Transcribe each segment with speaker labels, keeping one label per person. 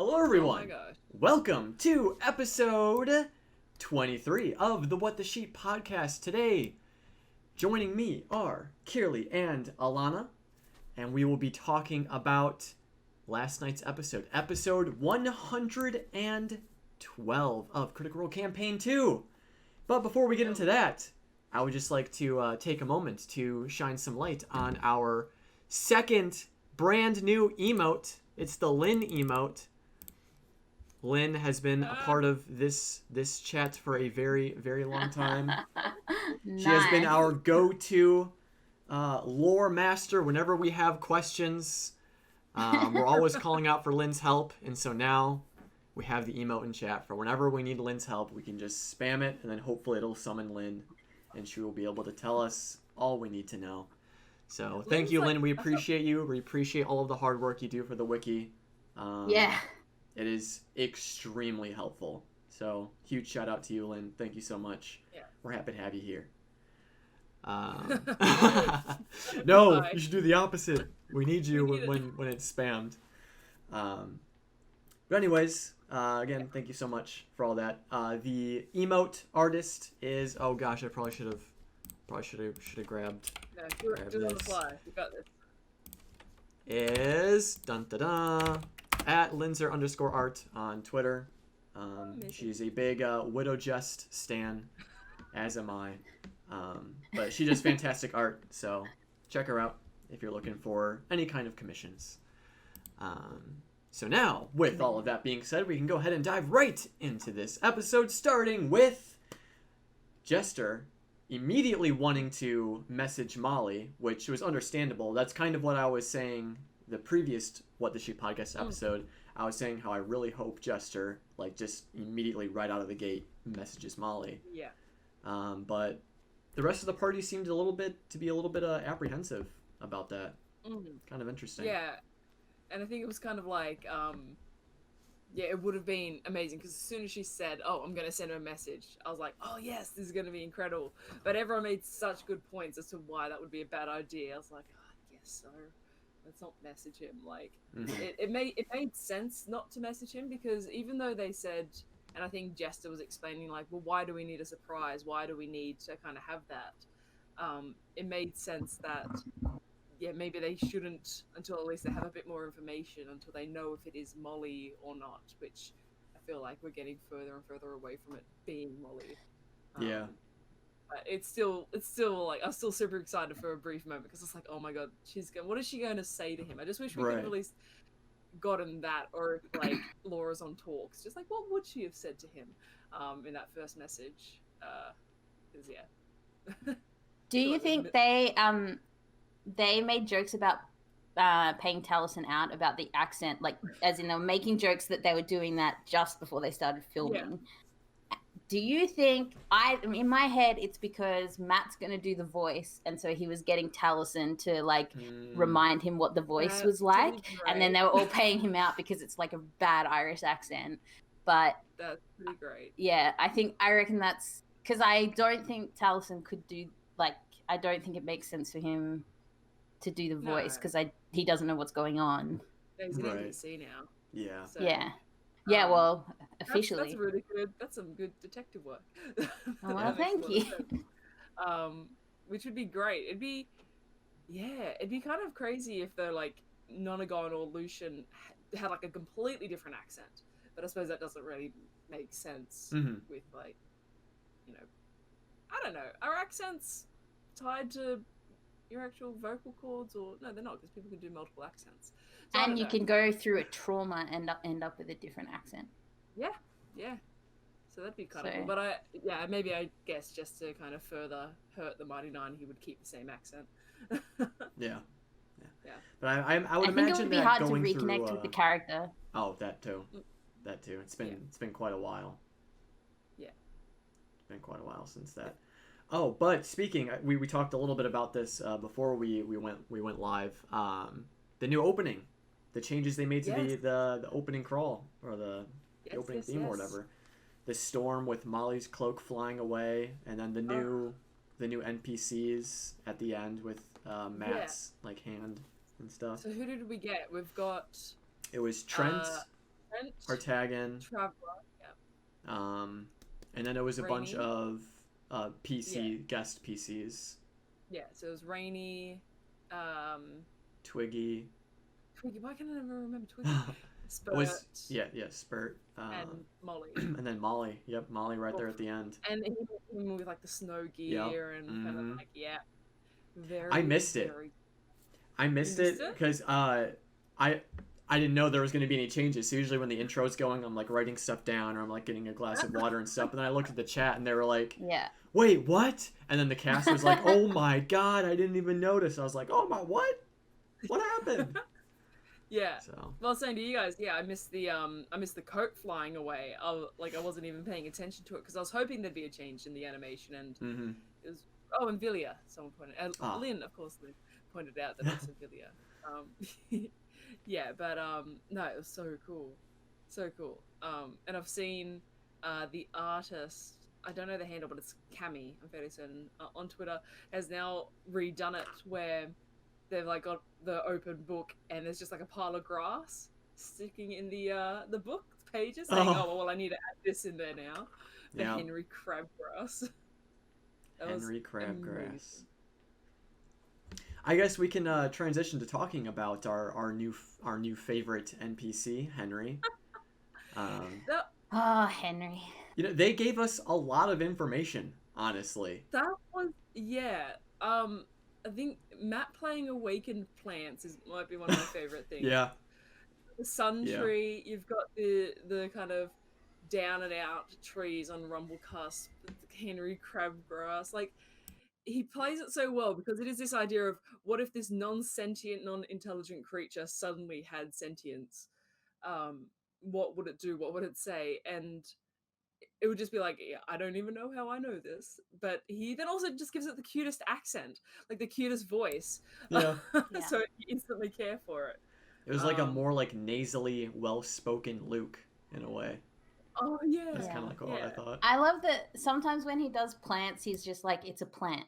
Speaker 1: Hello everyone!
Speaker 2: Oh my gosh.
Speaker 1: Welcome to episode 23 of the What the Sheep podcast. Today, joining me are Kirli and Alana, and we will be talking about last night's episode 112 of Critical Role Campaign 2. But before we get into that, I would just like to take a moment to shine some light on our second brand new emote. It's the Lynn emote. Lynn has been a part of this chat for a very, very long time.
Speaker 3: Nice.
Speaker 1: She has been our go-to lore master whenever we have questions. We're always calling out for Lynn's help, and so now we have the emote in chat for whenever we need Lynn's help. We can just spam it, and then hopefully it'll summon Lynn, and she will be able to tell us all we need to know. So thank you, Lynn. We appreciate you. We appreciate all of the hard work you do for the wiki.
Speaker 3: Yeah.
Speaker 1: It is extremely helpful. So huge shout out to you, Lynn. Thank you so much.
Speaker 2: Yeah.
Speaker 1: We're happy to have you here. No, you should do the opposite. We need you when it's spammed. But anyways, again, thank you so much for all that. The emote artist is, oh gosh, I probably should have grabbed.
Speaker 2: No, do it on the fly. You got this.
Speaker 1: Is dun da da at Linzer_art on Twitter. She's a big Widow Jest stan, as am I. But she does fantastic art, so check her out if you're looking for any kind of commissions. So now, with all of that being said, we can go ahead and dive right into this episode, starting with Jester immediately wanting to message Molly, which was understandable. That's kind of what I was saying the previous What the Sheep podcast episode. I was saying how I really hope Jester, like, just immediately right out of the gate messages Molly.
Speaker 2: Yeah.
Speaker 1: But the rest of the party seemed a little bit apprehensive about that. Kind of interesting.
Speaker 2: Yeah. And I think it was kind of like, yeah, it would have been amazing because as soon as she said, oh, I'm going to send her a message, I was like, oh, yes, this is going to be incredible. But everyone made such good points as to why that would be a bad idea. I was like, oh, I guess so. Let's not message him. Like, it made sense not to message him because even though they said, and I think Jester was explaining, like, well, why do we need a surprise? Why do we need to kind of have that? It made sense that, yeah, maybe they shouldn't until at least they have a bit more information, until they know if it is Molly or not, which I feel like we're getting further and further away from it being Molly.
Speaker 1: Yeah.
Speaker 2: But it's still like, I'm still super excited for a brief moment because it's like, oh my god, what is she going to say to him? I just wish we could have at least gotten that, or like Laura's on talks, just like what would she have said to him in that first message? Because yeah.
Speaker 3: Do you think they made jokes about paying Taliesin out about the accent, like as in they were making jokes that they were doing that just before they started filming? Yeah. Do you think, in my head, it's because Matt's going to do the voice, and so he was getting Taliesin to, like, remind him what the voice was like, and then they were all paying him out because it's, like, a bad Irish accent, but...
Speaker 2: That's pretty great.
Speaker 3: Yeah, I reckon that's... Because I don't think Taliesin could do, like, I don't think it makes sense for him to do the voice, because he doesn't know what's going on.
Speaker 2: He's an NPC now.
Speaker 1: Yeah.
Speaker 3: So. Yeah. Yeah, well, officially.
Speaker 2: That's really good. That's some good detective work.
Speaker 3: Oh, well, thank you.
Speaker 2: Which would be great. It'd be kind of crazy if they're like Nonagon or Lucian had like a completely different accent. But I suppose that doesn't really make sense with like, you know, I don't know. Are accents tied to your actual vocal cords, or no, they're not, because people can do multiple accents. So
Speaker 3: and you can go through a trauma and end up with a different accent.
Speaker 2: Yeah. So that'd be kind of cool. But maybe I guess just to kind of further hurt the Mighty Nine, he would keep the same accent.
Speaker 1: Yeah. But I would imagine that
Speaker 3: think it would be hard to
Speaker 1: reconnect
Speaker 3: reconnect with the character.
Speaker 1: Oh, that too. It's been quite a while.
Speaker 2: Yeah.
Speaker 1: It's been quite a while since that. Oh, but speaking, we talked a little bit about this before we went live. The new opening, the changes they made to the opening crawl, or the opening theme or whatever. The storm with Molly's cloak flying away, and then the new NPCs at the end with Matt's like hand and stuff.
Speaker 2: So who did we get? We've got.
Speaker 1: It was Trent, Artagan.
Speaker 2: Traveler. Yeah.
Speaker 1: And then there was a bunch
Speaker 2: Rainy.
Speaker 1: of PC guest PCs.
Speaker 2: Yeah. So it was Rainy.
Speaker 1: Twiggy.
Speaker 2: Twiggy. Why can't I never remember Twiggy? Spurt.
Speaker 1: Spurt.
Speaker 2: And Molly.
Speaker 1: And then Molly. Yep, Molly right there at the end.
Speaker 2: And him with like the snow gear and kind of like very.
Speaker 1: I missed it. I missed it because I didn't know there was going to be any changes. So usually when the intro's going, I'm like writing stuff down or I'm like getting a glass of water and stuff. And then I looked at the chat and they were like, wait, what? And then the cast was like, oh my God, I didn't even notice. I was like, oh my, what? What happened?
Speaker 2: Yeah.
Speaker 1: So.
Speaker 2: Well, I was saying to you guys, I missed the coat flying away. I wasn't even paying attention to it because I was hoping there'd be a change in the animation and it was, and Villia, someone pointed out. Lynn, of course, Lynn pointed out that it's a Villia. Yeah, but no, it was so cool. And I've seen the artist, I don't know the handle, but it's Cami, I'm fairly certain, on Twitter, has now redone it where they've like got the open book and there's just like a pile of grass sticking in the book pages saying, I need to add this in there now. The Henry Crabgrass.
Speaker 1: Henry Crabgrass. I guess we can transition to talking about our new favorite NPC, Henry.
Speaker 3: Henry.
Speaker 1: You know, they gave us a lot of information, honestly.
Speaker 2: That was I think Matt playing Awakened Plants might be one of my favorite things.
Speaker 1: Yeah.
Speaker 2: The Sun Tree, you've got the kind of down and out trees on Rumblecusp, Henry Crabgrass, like he plays it so well because it is this idea of what if this non-sentient, non-intelligent creature suddenly had sentience? What would it do? What would it say? And it would just be like, I don't even know how I know this. But he then also just gives it the cutest accent, like the cutest voice.
Speaker 1: Yeah.
Speaker 2: So you instantly care for it.
Speaker 1: It was like a more like nasally, well-spoken Luke in a way.
Speaker 2: Oh yeah.
Speaker 1: That's kind of like what I thought.
Speaker 3: I love that sometimes when he does plants, he's just like, it's a plant.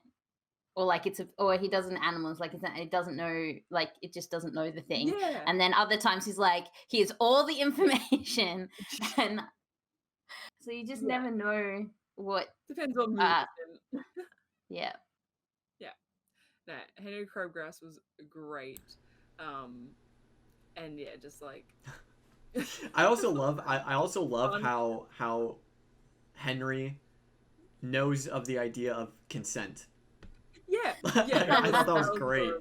Speaker 3: Or like or he does an animals, like it doesn't know, like it just doesn't know the thing.
Speaker 2: Yeah.
Speaker 3: And then other times he's like, here's all the information, and so you just never know what.
Speaker 2: Depends on mood.
Speaker 3: Yeah.
Speaker 2: No, Henry Crabgrass was great, and just like.
Speaker 1: I also love how Henry knows of the idea of consent.
Speaker 2: Yeah.
Speaker 1: I thought that was great.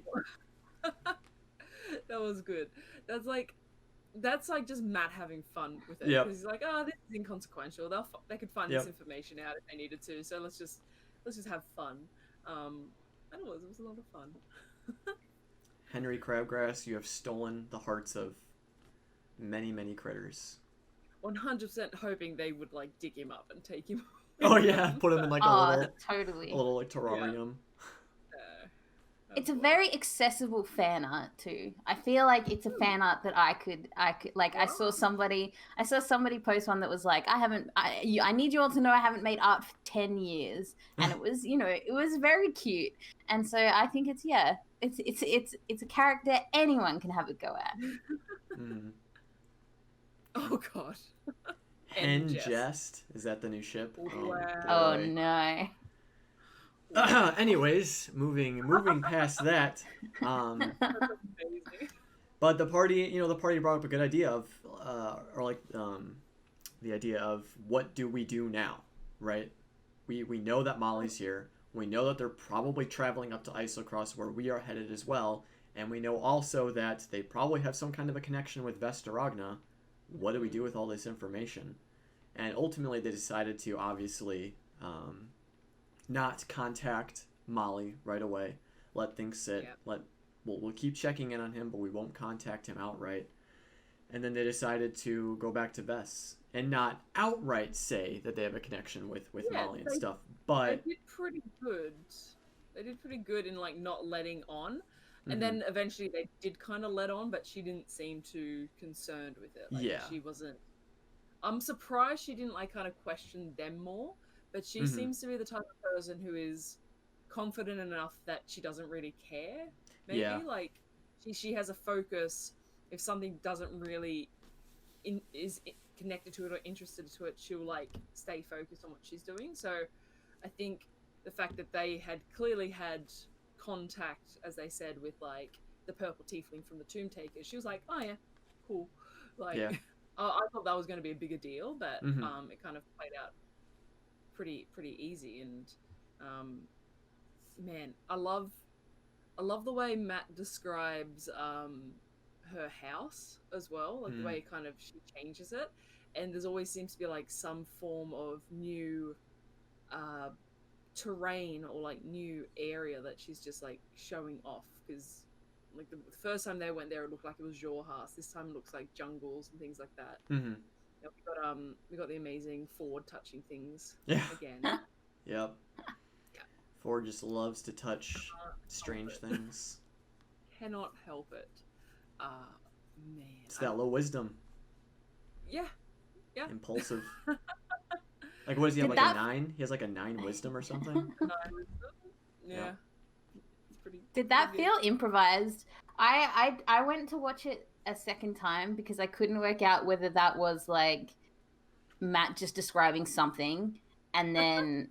Speaker 2: That was good. That's like just Matt having fun with it.
Speaker 1: Yeah.
Speaker 2: Because he's like, this is inconsequential. They could find this information out if they needed to. So let's just have fun. And it was a lot of fun.
Speaker 1: Henry Crabgrass, you have stolen the hearts of many, many critters.
Speaker 2: 100% hoping they would like dig him up and take him.
Speaker 1: Oh yeah, put him in like a little like terrarium.
Speaker 3: It's a very accessible fan art too. I feel like it's a fan art that I could like. I saw somebody post one that was like, I need you all to know I haven't made art for 10 years, and it was it was very cute, and so I think it's a character anyone can have a go at.
Speaker 2: Oh god.
Speaker 1: Jest. Is that the new ship?
Speaker 2: Wow.
Speaker 3: Oh no.
Speaker 1: Anyways, moving past that, but the party brought up a good idea of, the idea of what do we do now, right? We know that Molly's here. We know that they're probably traveling up to Isocross where we are headed as well, and we know also that they probably have some kind of a connection with Vestaragna. What do we do with all this information? And ultimately, they decided to obviously. Not contact Molly right away. Let things sit. We'll keep checking in on him, but we won't contact him outright. And then they decided to go back to Veth and not outright say that they have a connection with Molly and stuff. But
Speaker 2: they did pretty good. They did pretty good in like not letting on. And then eventually they did kind of let on, but she didn't seem too concerned with it. Like, she wasn't. I'm surprised she didn't like kind of question them more. But she seems to be the type of person who is confident enough that she doesn't really care. Maybe like she has a focus. If something doesn't really connected to it or interested to it, she'll like stay focused on what she's doing. So I think the fact that they had clearly had contact, as they said, with like the purple tiefling from the Tomb Takers, she was like, oh yeah, cool. Like,
Speaker 1: Yeah.
Speaker 2: I thought that was going to be a bigger deal, but
Speaker 1: Mhm.
Speaker 2: it kind of played out pretty easy. And man, I love the way Matt describes her house as well, like the way kind of she changes it, and there's always seems to be like some form of new terrain or like new area that she's just like showing off, because like the first time they went there it looked like it was Jorhas. This time it looks like jungles and things like that.
Speaker 1: Mhm.
Speaker 2: Yeah, we got the amazing Ford touching things
Speaker 1: Yeah.
Speaker 2: again.
Speaker 1: Yep.
Speaker 2: Yeah.
Speaker 1: Ford just loves to touch strange things.
Speaker 2: Cannot help it. Man.
Speaker 1: It's that low wisdom.
Speaker 2: Yeah. Yeah.
Speaker 1: Impulsive. Like, what does he have,
Speaker 3: Did
Speaker 1: like
Speaker 3: that-
Speaker 1: a 9? He has like a 9 wisdom or something?
Speaker 2: Yeah.
Speaker 1: Yeah.
Speaker 2: It's pretty.
Speaker 3: Did that
Speaker 2: pretty
Speaker 3: feel improvised? I went to watch it a second time because I couldn't work out whether that was like Matt just describing something, and then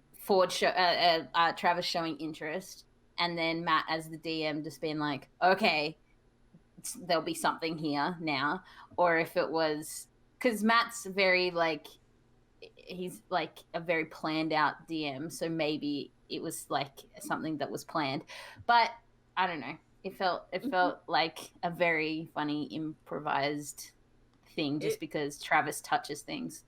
Speaker 3: Travis showing interest, and then Matt as the DM just being like, okay, there'll be something here now, or if it was because Matt's very like he's like a very planned out DM, so maybe it was like something that was planned, but I don't know. It felt like a very funny improvised thing just because Travis touches things.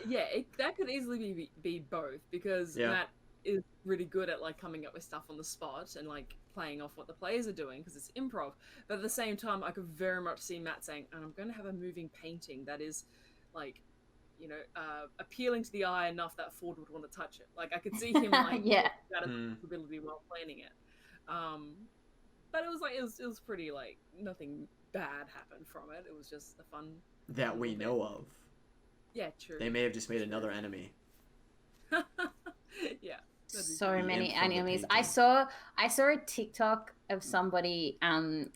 Speaker 2: Yeah, that could easily be both, because
Speaker 1: Yeah.
Speaker 2: Matt is really good at like coming up with stuff on the spot and like playing off what the players are doing because it's improv. But at the same time, I could very much see Matt saying, "And I'm going to have a moving painting that is like, you know, appealing to the eye enough that Ford would want to touch it." Like I could see him like
Speaker 3: Yeah.
Speaker 2: that ability while planning it. But it was like it was pretty like nothing bad happened from it. It was just a fun
Speaker 1: That we
Speaker 2: bit.
Speaker 1: know of.
Speaker 2: Yeah, true.
Speaker 1: They may have just made another enemy.
Speaker 2: Yeah.
Speaker 3: So
Speaker 1: The
Speaker 3: many
Speaker 1: imp from the
Speaker 3: enemies.
Speaker 1: painting.
Speaker 3: I saw a TikTok of somebody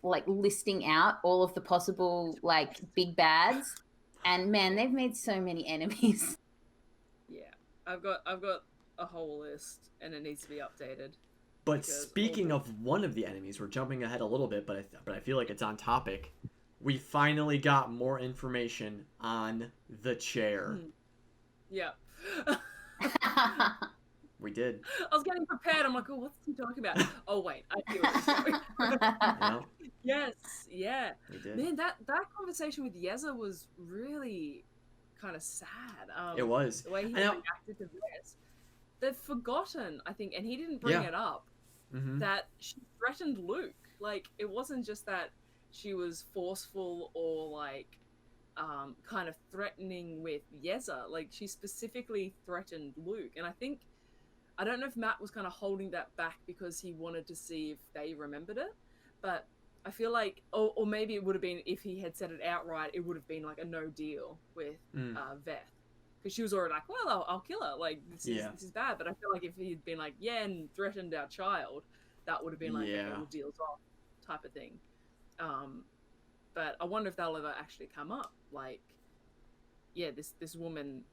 Speaker 3: like listing out all of the possible like big bads, and man, they've made so many enemies.
Speaker 2: Yeah, I've got a whole list, and it needs to be updated.
Speaker 1: But
Speaker 2: Because
Speaker 1: speaking of one of the enemies, we're jumping ahead a little bit, but I feel like it's on topic. We finally got more information on the chair.
Speaker 2: Yeah.
Speaker 1: We did.
Speaker 2: I was getting prepared. I'm like, oh, what's he talking about? Oh wait, I see what he's doing.
Speaker 1: Yeah,
Speaker 2: Yes, yeah.
Speaker 1: we did.
Speaker 2: Man, that conversation with Yeza was really kind of sad.
Speaker 1: It was.
Speaker 2: The way he
Speaker 1: I know.
Speaker 2: reacted to Veth. They've forgotten, I think, and he didn't bring
Speaker 1: Yeah.
Speaker 2: it up,
Speaker 1: Mm-hmm.
Speaker 2: that she threatened Luke. Like, it wasn't just that she was forceful or like kind of threatening with Yeza. Like, she specifically threatened Luke, and I don't know if Matt was kind of holding that back because he wanted to see if they remembered it, but I feel like, or maybe it would have been if he had said it outright, it would have been like a no deal with Veth, because she was already like, well, I'll kill her. Like this is bad. But I feel like if he'd been like, yeah, and threatened our child, that would have been like, okay, well, deal's off, type of thing. But I wonder if they'll ever actually come up. Like, yeah, this woman.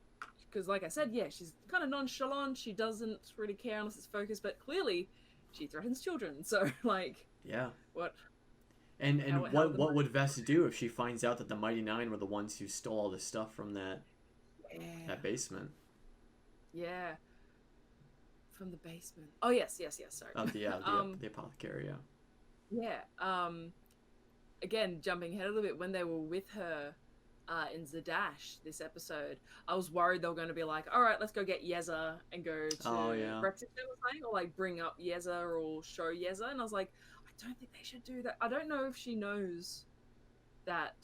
Speaker 2: Because, like I said, yeah, she's kind of nonchalant. She doesn't really care unless it's focused. But clearly, she threatens children. So, like,
Speaker 1: yeah.
Speaker 2: What?
Speaker 1: And what would Veth do if she finds out that the Mighty Nine were the ones who stole all this stuff from that basement?
Speaker 2: Yeah. From the basement. Oh yes. Sorry.
Speaker 1: The apothecary.
Speaker 2: Yeah. Yeah. Again, jumping ahead a little bit, when they were with her in Zadash this episode, I was worried they were going to be like, all right, let's go get Yeza and go to Brexit or something, or like bring up Yeza or show Yeza. And I was like, I don't think they should do that. I don't know if she knows that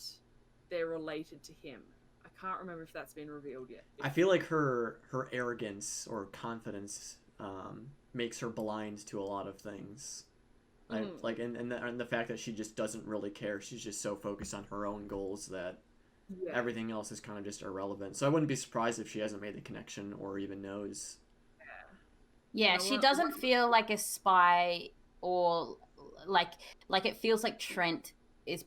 Speaker 2: they're related to him. I can't remember if that's been revealed yet.
Speaker 1: I feel like her arrogance or confidence makes her blind to a lot of things. Like, and the fact that she just doesn't really care. She's just so focused on her own goals that everything else is kind of just irrelevant. So I wouldn't be surprised if she hasn't made the connection or even knows.
Speaker 3: Yeah, she doesn't feel like a spy, or like it feels like Trent is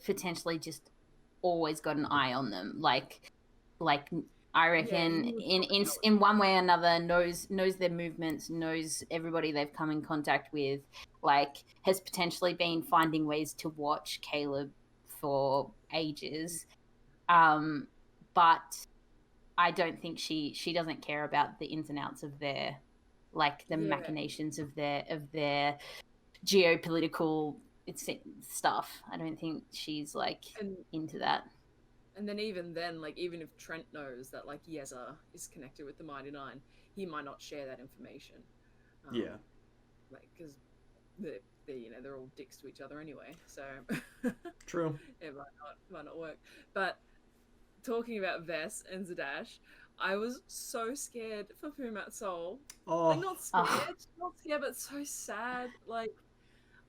Speaker 3: potentially just always got an eye on them. Like I reckon
Speaker 2: he was
Speaker 3: in one way or another knows their movements, knows everybody they've come in contact with, like has potentially been finding ways to watch Caleb for ages. But I don't think she doesn't care about the ins and outs of their, like the machinations of their geopolitical stuff. I don't think she's like into that.
Speaker 2: And then even then, like, even if Trent knows that, like, Yeza is connected with the Mighty Nine, he might not share that information.
Speaker 1: Yeah.
Speaker 2: Like, because they're all dicks to each other anyway, so...
Speaker 1: True.
Speaker 2: It might not work. But talking about Veth and Zadash, I was so scared for Pumat Soul.
Speaker 1: Oh.
Speaker 2: Like, not scared, but so sad. Like,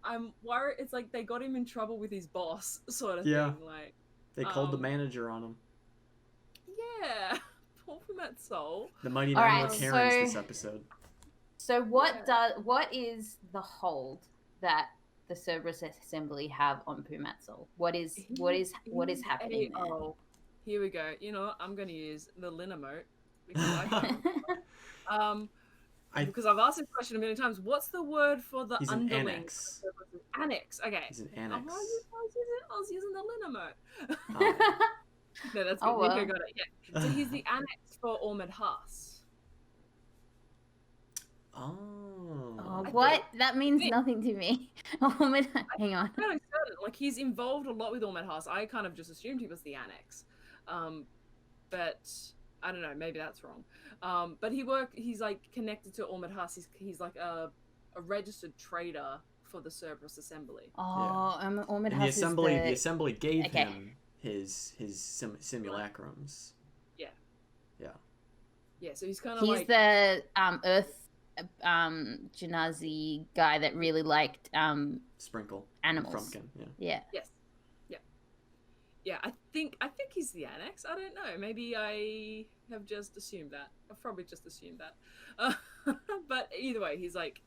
Speaker 2: I'm worried. It's like they got him in trouble with his boss, sort of thing. Like,
Speaker 1: they called the manager on him.
Speaker 2: Yeah, poor Pumat Soul.
Speaker 1: The Mighty Nine were Karens this episode.
Speaker 3: So what is the hold that the Cerberus Assembly have on Pumat Soul? What is happening there?
Speaker 2: Oh, here we go. You know what? I'm going to use the Lin emote because because I've asked this question a million times. What's the word for the underling?
Speaker 1: Annex.
Speaker 2: Annex. Okay.
Speaker 1: He's an annex.
Speaker 2: I was using the Lin emote. Oh. No, that's good. Nico got it. Yeah. So he's the annex for Ormond Haas.
Speaker 1: Oh.
Speaker 3: What? That means nothing to me. Hang on.
Speaker 2: Like, he's involved a lot with Ormond Haas. I kind of just assumed he was the annex. But I don't know, maybe that's wrong. But he's like connected to Ormond Haas. He's like a registered trader for the Cerberus Assembly.
Speaker 3: Oh, yeah. Ormond Haas
Speaker 1: the assembly gave him his simulacrums.
Speaker 2: Yeah.
Speaker 1: Yeah.
Speaker 2: Yeah, so he's kind of
Speaker 3: he's the Earth Genasi guy that really liked
Speaker 1: Sprinkle
Speaker 3: animals.
Speaker 1: Frumpkin,
Speaker 3: yeah.
Speaker 2: Yes. Yeah, I think he's the annex. I don't know. Maybe I have just assumed that. I've probably just assumed that. But either way, he's like,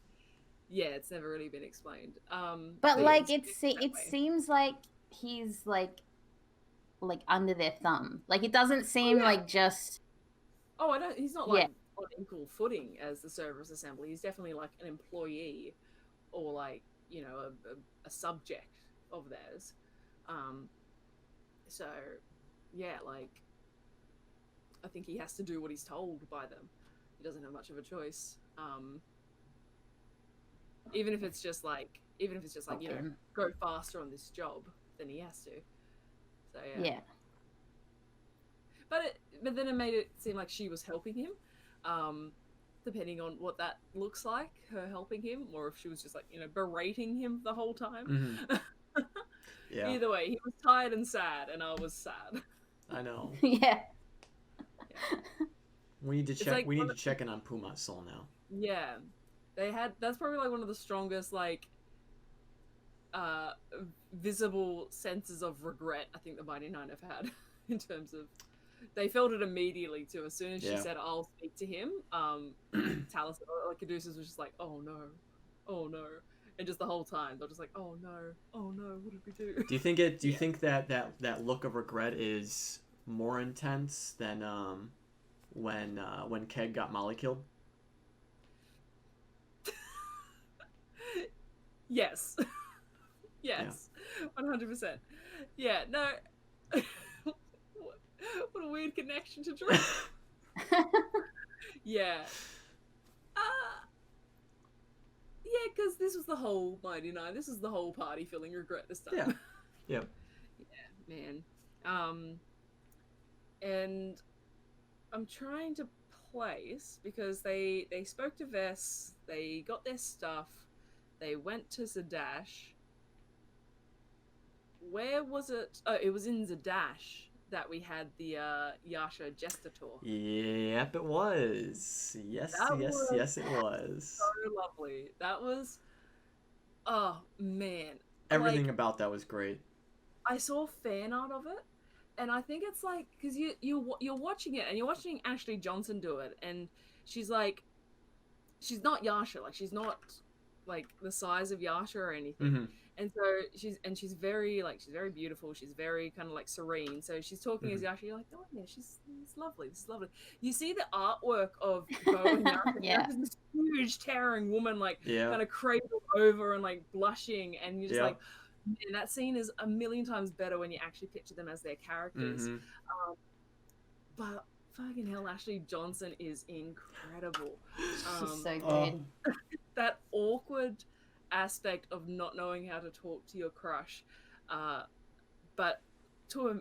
Speaker 2: yeah, it's never really been explained.
Speaker 3: But like it seems like he's like under their thumb. Like it doesn't seem like just.
Speaker 2: Oh, I don't. He's not like on equal footing as the Cerberus Assembly. He's definitely like an employee, or like, you know, a subject of theirs. So, yeah, like, I think he has to do what he's told by them. He doesn't have much of a choice. Even if it's just like, you know, go faster on this job, then he has to. So yeah. But then it made it seem like she was helping him. Depending on what that looks like, her helping him, or if she was just like, you know, berating him the whole time.
Speaker 1: Mm-hmm. Yeah.
Speaker 2: Either way, he was tired and sad, and I was sad.
Speaker 1: I know.
Speaker 3: Yeah.
Speaker 1: We need to check. Like, we need to check in on Pumat Soul now.
Speaker 2: Yeah, that's probably like one of the strongest like visible senses of regret I think the Mighty Nine have had in terms of. They felt it immediately too. As soon as she said, "I'll speak to him," Talus, like Caduceus, was just like, "Oh no," and just the whole time they're just like, "Oh no, what did we do?"
Speaker 1: Do you think that look of regret is more intense than when Keg got Molly killed?
Speaker 2: Yes, 100%. Yeah, no. What a weird connection to draw. Yeah. Yeah, because this was the whole Mighty Nine. This is the whole party feeling regret this time.
Speaker 1: Yeah. Yep.
Speaker 2: Yeah, man. And I'm trying to place, because they spoke to Veth, they got their stuff, they went to Zadash. Where was it? Oh, it was in Zadash that we had the Yasha Jester tour.
Speaker 1: Yep, it was. Yes, it was.
Speaker 2: So lovely. That was, oh man,
Speaker 1: everything about that was great.
Speaker 2: I saw fan art of it, and I think it's like, because you're watching it and you're watching Ashley Johnson do it, and she's like, she's not Yasha, like she's not like the size of Yasha or anything.
Speaker 1: Mm-hmm.
Speaker 2: And so she's very beautiful. She's very kind of like serene. So she's talking as Yasha. You're like, oh yeah, she's lovely. This is lovely. You see the artwork of Beau and Yasha.
Speaker 3: Yeah.
Speaker 2: Yasha's this huge towering woman, like
Speaker 1: Yeah.
Speaker 2: kind of cradled over and like blushing, and you're just
Speaker 1: Yeah.
Speaker 2: like, man, that scene is a million times better when you actually picture them as their characters.
Speaker 1: Mm-hmm.
Speaker 2: But fucking hell, Ashley Johnson is incredible.
Speaker 3: She's so good.
Speaker 2: That awkward aspect of not knowing how to talk to your crush, but to a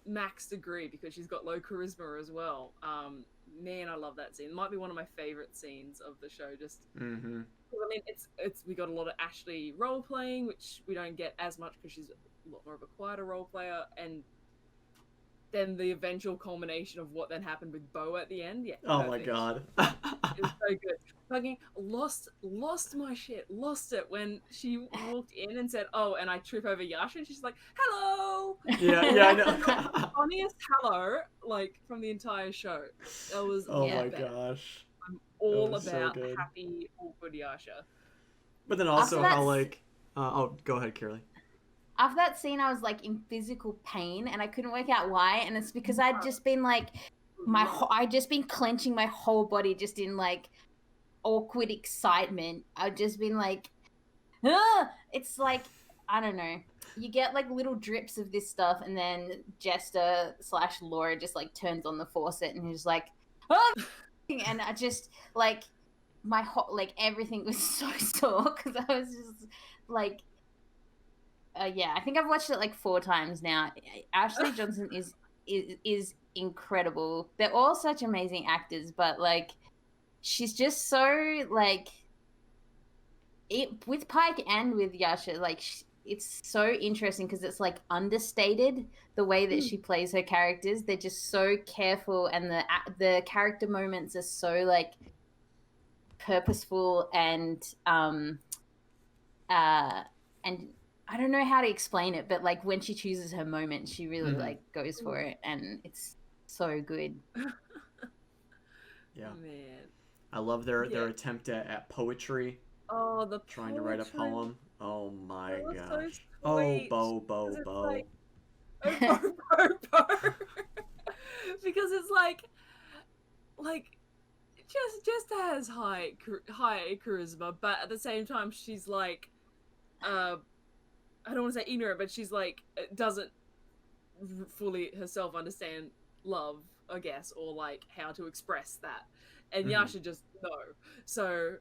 Speaker 2: max degree, because she's got low charisma as well. Man, I love that scene. It might be one of my favorite scenes of the show. Just, I mean, it's we got a lot of Ashley role playing, which we don't get as much because she's a lot more of a quieter role player, and then the eventual culmination of what then happened with Beau at the end. Yeah.
Speaker 1: Oh my god.
Speaker 2: It was so good. Fucking lost my shit. Lost it when she walked in and said, "Oh," and I trip over Yasha, and she's like, "Hello."
Speaker 1: Yeah, I know.
Speaker 2: Funniest hello, like, from the entire show. That was
Speaker 1: Oh
Speaker 3: Yeah.
Speaker 1: my gosh.
Speaker 2: I'm all
Speaker 1: was so
Speaker 2: about
Speaker 1: good.
Speaker 2: happy, awkward Yasha.
Speaker 1: But then also
Speaker 3: After
Speaker 1: how
Speaker 3: that
Speaker 1: like oh, go ahead, Kirli.
Speaker 3: After that scene, I was like in physical pain, and I couldn't work out why. And it's because I'd just been like, I'd just been clenching my whole body, just in like awkward excitement. I'd just been like, ah! It's like, I don't know. You get like little drips of this stuff, and then Jester / Laura just like turns on the faucet, and he's like, oh, and I just like my whole like everything was so sore because I was just like. Yeah, I think I've watched it like 4 times now. Ashley Johnson is incredible. They're all such amazing actors, but like, she's just so like, with Pike and with Yasha, like it's so interesting because it's like understated the way that she plays her characters. They're just so careful, and the character moments are so like purposeful and I don't know how to explain it, but like when she chooses her moment, she really like goes for it, and it's so good.
Speaker 1: Yeah.
Speaker 2: Man.
Speaker 1: I love their attempt at poetry.
Speaker 2: Oh, the
Speaker 1: trying to write a poem. Oh my
Speaker 2: That was
Speaker 1: gosh.
Speaker 2: so
Speaker 1: Oh,
Speaker 2: sweet.
Speaker 1: Beau.
Speaker 2: Like, Beau. Because it's like just has high charisma, but at the same time she's like, I don't want to say ignorant, but she's like doesn't fully herself understand love, I guess, or like how to express that. And Yasha just no. So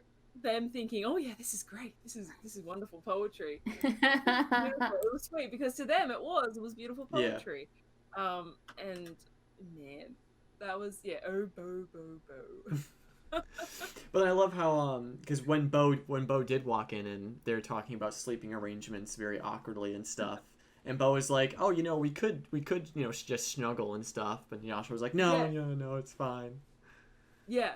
Speaker 2: them thinking, oh yeah, this is great. This is wonderful poetry. It was sweet because to them it was beautiful poetry. Yeah. And man, that was oh Beau.
Speaker 1: But I love how because when Beau did walk in and they're talking about sleeping arrangements very awkwardly and stuff, and Beau was like, oh, we could just snuggle and stuff, but Yasha was like, no, it's fine. Yeah,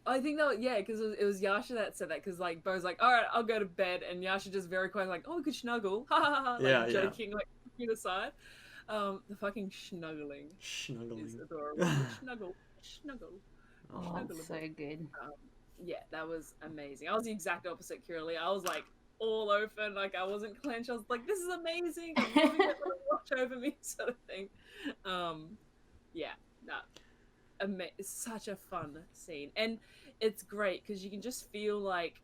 Speaker 2: I think that because it was Yasha that said that, because like Beau's like, all right, I'll go to bed, and Yasha just very quietly like, oh, we could snuggle, ha ha ha, like joking, like looking aside. The fucking snuggling is adorable. snuggle.
Speaker 3: Oh, that's so good.
Speaker 2: Yeah, that was amazing. I was the exact opposite, Kirli. I was like all open, like I wasn't clenched. I was like, this is amazing. I'm loving it. Watch over me, sort of thing. It's such a fun scene, and it's great because you can just feel like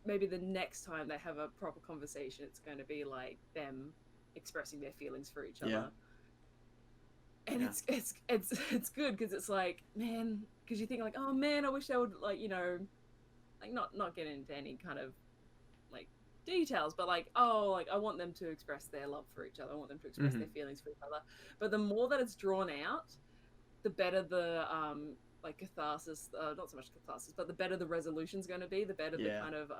Speaker 2: maybe the next time they have a proper conversation, it's going to be like them expressing their feelings for each other.
Speaker 1: Yeah.
Speaker 2: And it's good because it's like, man, because you think like, oh man, I wish they would like, like not get into any kind of like details, but like, oh, like I want them to express their love for each other. I want them to express their feelings for each other. But the more that it's drawn out, the better the like catharsis, not so much catharsis, but the better the resolution's going to be, the better the kind of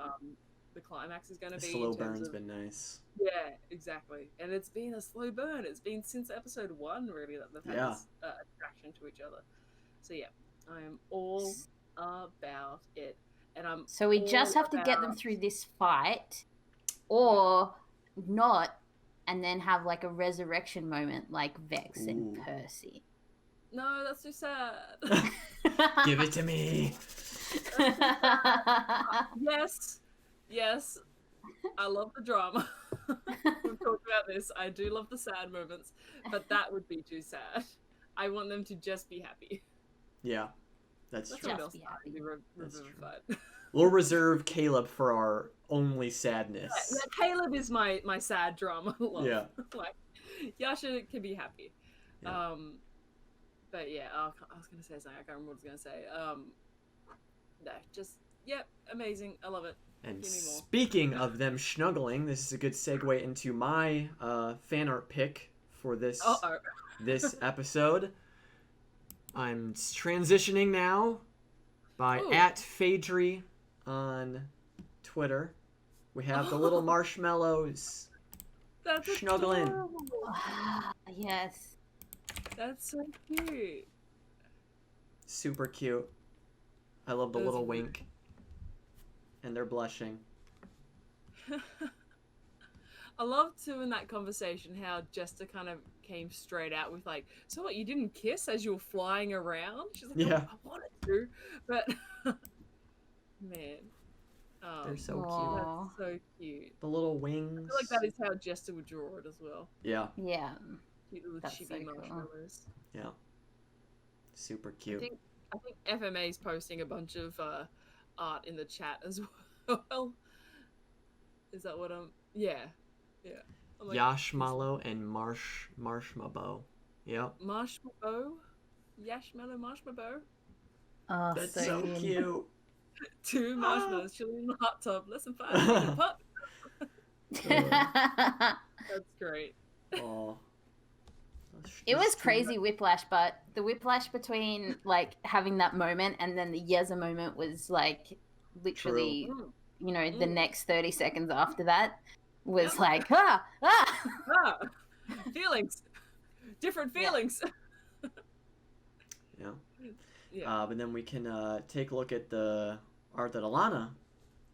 Speaker 2: the climax is going to be.
Speaker 1: Slow burn's been nice.
Speaker 2: Yeah, exactly. And it's been a slow burn. It's been since episode 1, really, that they've had this attraction to each other. So yeah, I am all about it. And
Speaker 3: So we just have to get them through this fight, or not, and then have like a resurrection moment like Vex and Percy.
Speaker 2: No, that's too sad.
Speaker 1: Give it to me.
Speaker 2: Yes, yes, I love the drama. We've talked about this. I do love the sad moments, but that would be too sad. I want them to just be happy.
Speaker 1: Yeah, that's
Speaker 2: That's
Speaker 1: true.
Speaker 2: what
Speaker 3: Just
Speaker 2: else
Speaker 3: be
Speaker 2: to be
Speaker 1: That's true.
Speaker 2: revivified.
Speaker 1: We'll reserve Caleb for our only sadness.
Speaker 2: Yeah, Caleb is my sad drama love.
Speaker 1: Yeah.
Speaker 2: Like, Yasha can be happy.
Speaker 1: Yeah.
Speaker 2: But yeah, I was gonna say something. I can't remember what I was gonna say. No, just amazing. I love it.
Speaker 1: And
Speaker 2: Give me more.
Speaker 1: speaking of them snuggling, this is a good segue into my fan art pick for this this episode. I'm transitioning now by
Speaker 2: Ooh.
Speaker 1: @Phaedry on Twitter. We have the little marshmallows
Speaker 2: That's
Speaker 1: snuggling.
Speaker 2: adorable.
Speaker 3: Yes.
Speaker 2: That's so cute.
Speaker 1: Super cute. I love the
Speaker 2: That's
Speaker 1: little
Speaker 2: really-
Speaker 1: wink. And they're blushing.
Speaker 2: I love too in that conversation how Jester kind of came straight out with like, so what, you didn't kiss as you were flying around? She's like,
Speaker 1: Yeah.
Speaker 2: I wanted to, but man.
Speaker 1: They're so
Speaker 3: Aw.
Speaker 2: That's so cute.
Speaker 1: cute. The little wings.
Speaker 2: I feel like that is how Jester would draw it as well.
Speaker 1: Yeah.
Speaker 3: Yeah.
Speaker 2: Cute little
Speaker 3: That's
Speaker 2: chibi
Speaker 3: so cool.
Speaker 2: marshmallows.
Speaker 1: Yeah. Super
Speaker 2: I
Speaker 1: cute.
Speaker 2: think FMA is posting a bunch of art in the chat as well. Is that what I'm? Yeah. I'm like,
Speaker 1: Yashmallow and Marshmallow. Yep.
Speaker 2: Marshmallow, Yashmallow, Marshmallow.
Speaker 3: Oh,
Speaker 1: That's
Speaker 3: so
Speaker 1: so
Speaker 3: good.
Speaker 1: cute.
Speaker 2: 2 marshmallows chilling in the hot tub. Less than 5 minutes. Pop. That's great.
Speaker 1: Oh.
Speaker 3: It was crazy whiplash, but the whiplash between like having that moment and then the Yeza moment was like literally,
Speaker 2: True.
Speaker 3: you know, the
Speaker 2: Mm.
Speaker 3: next 30 seconds after that was
Speaker 2: Yep.
Speaker 3: like,
Speaker 2: Ah, feelings. Different
Speaker 3: Yeah.
Speaker 2: feelings.
Speaker 1: Yeah.
Speaker 2: Yeah.
Speaker 1: But then we can take a look at the art that Alana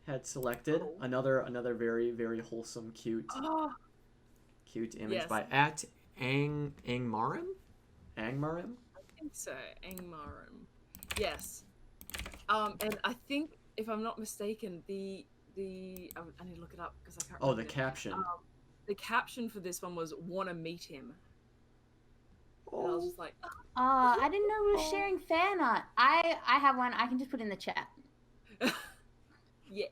Speaker 1: had selected.
Speaker 2: Oh.
Speaker 1: Another very, very wholesome, cute image
Speaker 2: Yes.
Speaker 1: by @Angmarim. Angmarim.
Speaker 2: I think so. Angmarum. Yes. And I think, if I'm not mistaken, the I need to look it up because I can't.
Speaker 1: Oh, the
Speaker 2: remember.
Speaker 1: caption.
Speaker 2: The caption for this one was "Wanna meet him," and I was
Speaker 1: Oh.
Speaker 2: just like,
Speaker 3: I didn't know we were sharing fan art. I have one. I can just put in the chat.
Speaker 2: yeah.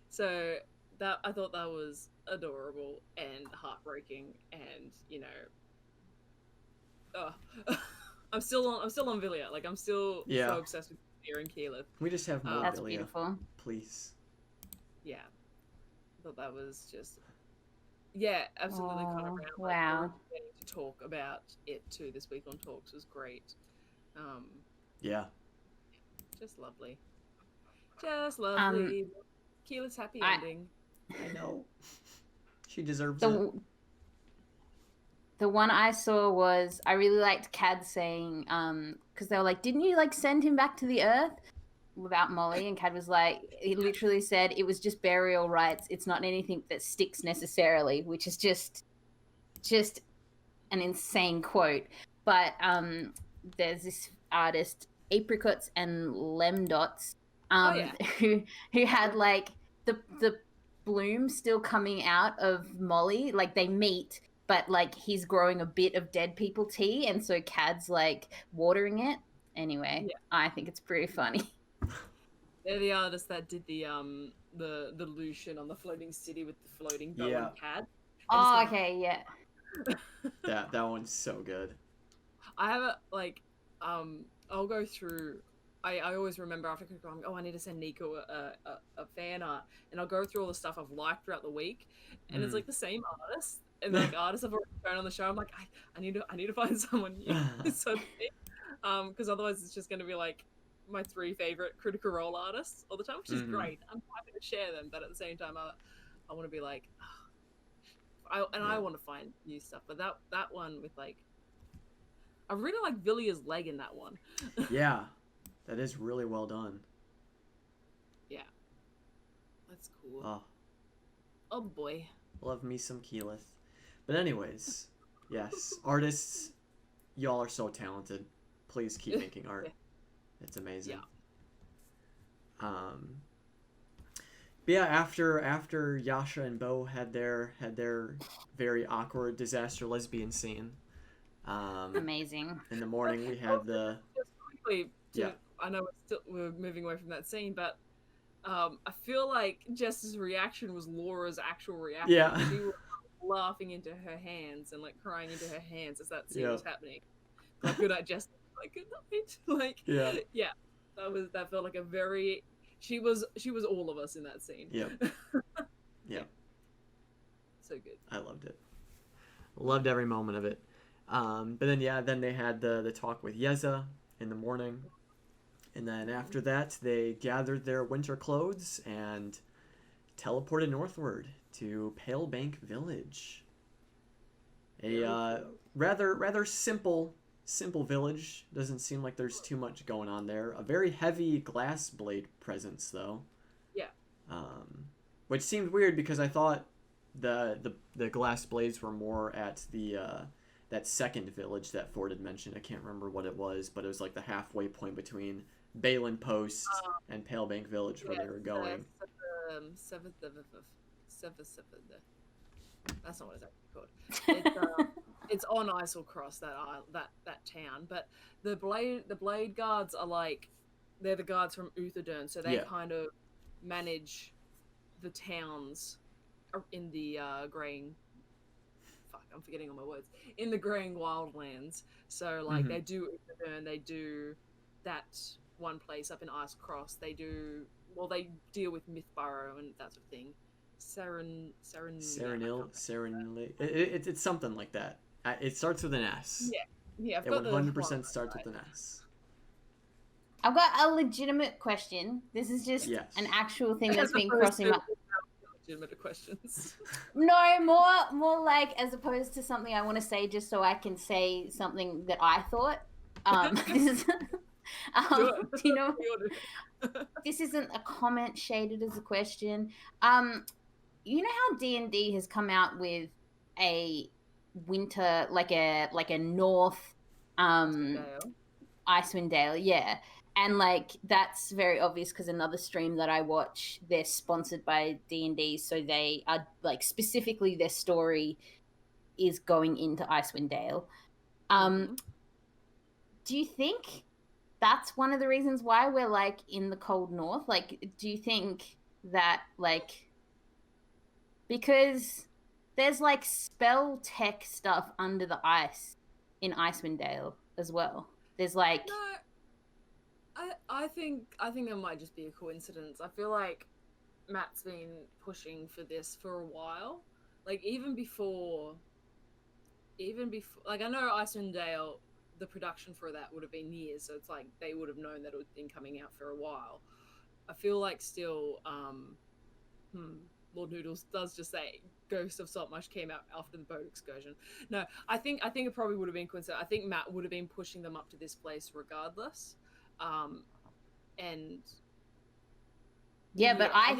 Speaker 2: So that I thought that was adorable and heartbreaking, and I'm still on Villia. Like I'm still
Speaker 1: Yeah.
Speaker 2: so obsessed with Villia and Keyleth.
Speaker 1: Can we just have more
Speaker 3: That's
Speaker 1: Villia,
Speaker 3: beautiful.
Speaker 1: please?
Speaker 2: Yeah, I thought that was just absolutely kind of
Speaker 3: Aw,
Speaker 2: around.
Speaker 3: wow.
Speaker 2: Getting to talk about it too this week on Talks was great.
Speaker 1: Yeah.
Speaker 2: Just lovely. Just lovely. Keyleth's happy ending.
Speaker 1: I know. She deserves it.
Speaker 3: The one I saw was I really liked Cad saying because they were like, didn't you like send him back to the earth about Molly? And Cad was like, he literally said it was just burial rites. It's not anything that sticks necessarily, which is just an insane quote. But there's this artist Apricots and Lemdots who had like the bloom still coming out of Molly, like they meet, but like he's growing a bit of dead people tea, and so Cad's like watering it. Anyway, I think it's pretty funny.
Speaker 2: They're the artists that did the Lucian on the floating city with the floating bow and Cad.
Speaker 3: Oh, okay, yeah.
Speaker 1: That one's so good.
Speaker 2: I have I'll go through. I always remember after going, I need to send Nico a fan art, and I'll go through all the stuff I've liked throughout the week, and it's like the same artist, and like artists I've already shown on the show. I'm like, I need to find someone new, so because otherwise it's just going to be like my 3 favorite Critical Role artists all the time, which is great. I'm happy to share them, but at the same time, I want to be like, I want to find new stuff. But that one with like, I really like Villia's leg in that one.
Speaker 1: Yeah. That is really well done.
Speaker 2: Yeah. That's cool. Oh boy.
Speaker 1: Love me some Keyleth. But anyways, yes. Artists, y'all are so talented. Please keep making art. It's amazing. But yeah, after Yasha and Beau had their very awkward disaster lesbian scene,
Speaker 3: Amazing.
Speaker 1: in the morning we had the
Speaker 2: Just quickly,
Speaker 1: yeah.
Speaker 2: I know we're moving away from that scene, but I feel like Jester's reaction was Laura's actual reaction.
Speaker 1: Yeah.
Speaker 2: She was laughing into her hands and like crying into her hands as that scene
Speaker 1: Yeah.
Speaker 2: was happening. Like, good night, Jester. Like, good night. Like,
Speaker 1: Yeah.
Speaker 2: That felt like a very. She was all of us in that scene.
Speaker 1: Yeah. Yeah.
Speaker 2: So good.
Speaker 1: I loved it. Loved every moment of it. But then they had the talk with Yeza in the morning. And then after that, they gathered their winter clothes and teleported northward to Palebank Village. A rather simple village. Doesn't seem like there's too much going on there. A very heavy glass blade presence, though.
Speaker 2: Yeah.
Speaker 1: Which seemed weird because I thought the glass blades were more at the that second village that Ford had mentioned. I can't remember what it was, but it was like the halfway point between Balin Post and Palebank Village where they were going.
Speaker 2: That's not what it's actually called. It's on Isle Cross, that town. But the blade guards are like, they're the guards from Utherdurn, so they kind of manage the towns in the graying. Fuck, I'm forgetting all my words. In the graying wildlands. So like they do Utherdurn, they do that one place up in Ice Cross. They deal with Mythburrow and that sort of thing.
Speaker 1: Serenil. It's something like that. It starts with an S.
Speaker 2: Yeah.
Speaker 1: It 100% starts with an S.
Speaker 3: I've got a legitimate question. This is just an actual thing that's been crossing my.
Speaker 2: Legitimate questions.
Speaker 3: No, more like as opposed to something I want to say, just so I can say something that I thought. This is. You know, this isn't a comment shaded as a question. You know how D&D has come out with a winter, like a north, Icewind Dale, yeah, and like that's very obvious because another stream that I watch, they're sponsored by D&D, so they are like specifically their story is going into Icewind Dale. Do you think that's one of the reasons why we're like in the cold north? Like, do you think that like because there's like spell tech stuff under the ice in Icewind Dale as well? There's like
Speaker 2: I think that might just be a coincidence. I feel like Matt's been pushing for this for a while. Like even before like I know Icewind Dale, the production for that would have been years, so it's like they would have known that it had been coming out for a while. I feel like still Lord Noodles does just say Ghost of Saltmarsh came out after the boat excursion. No, I think it probably would have been coincidental. I think Matt would have been pushing them up to this place regardless. And
Speaker 3: but I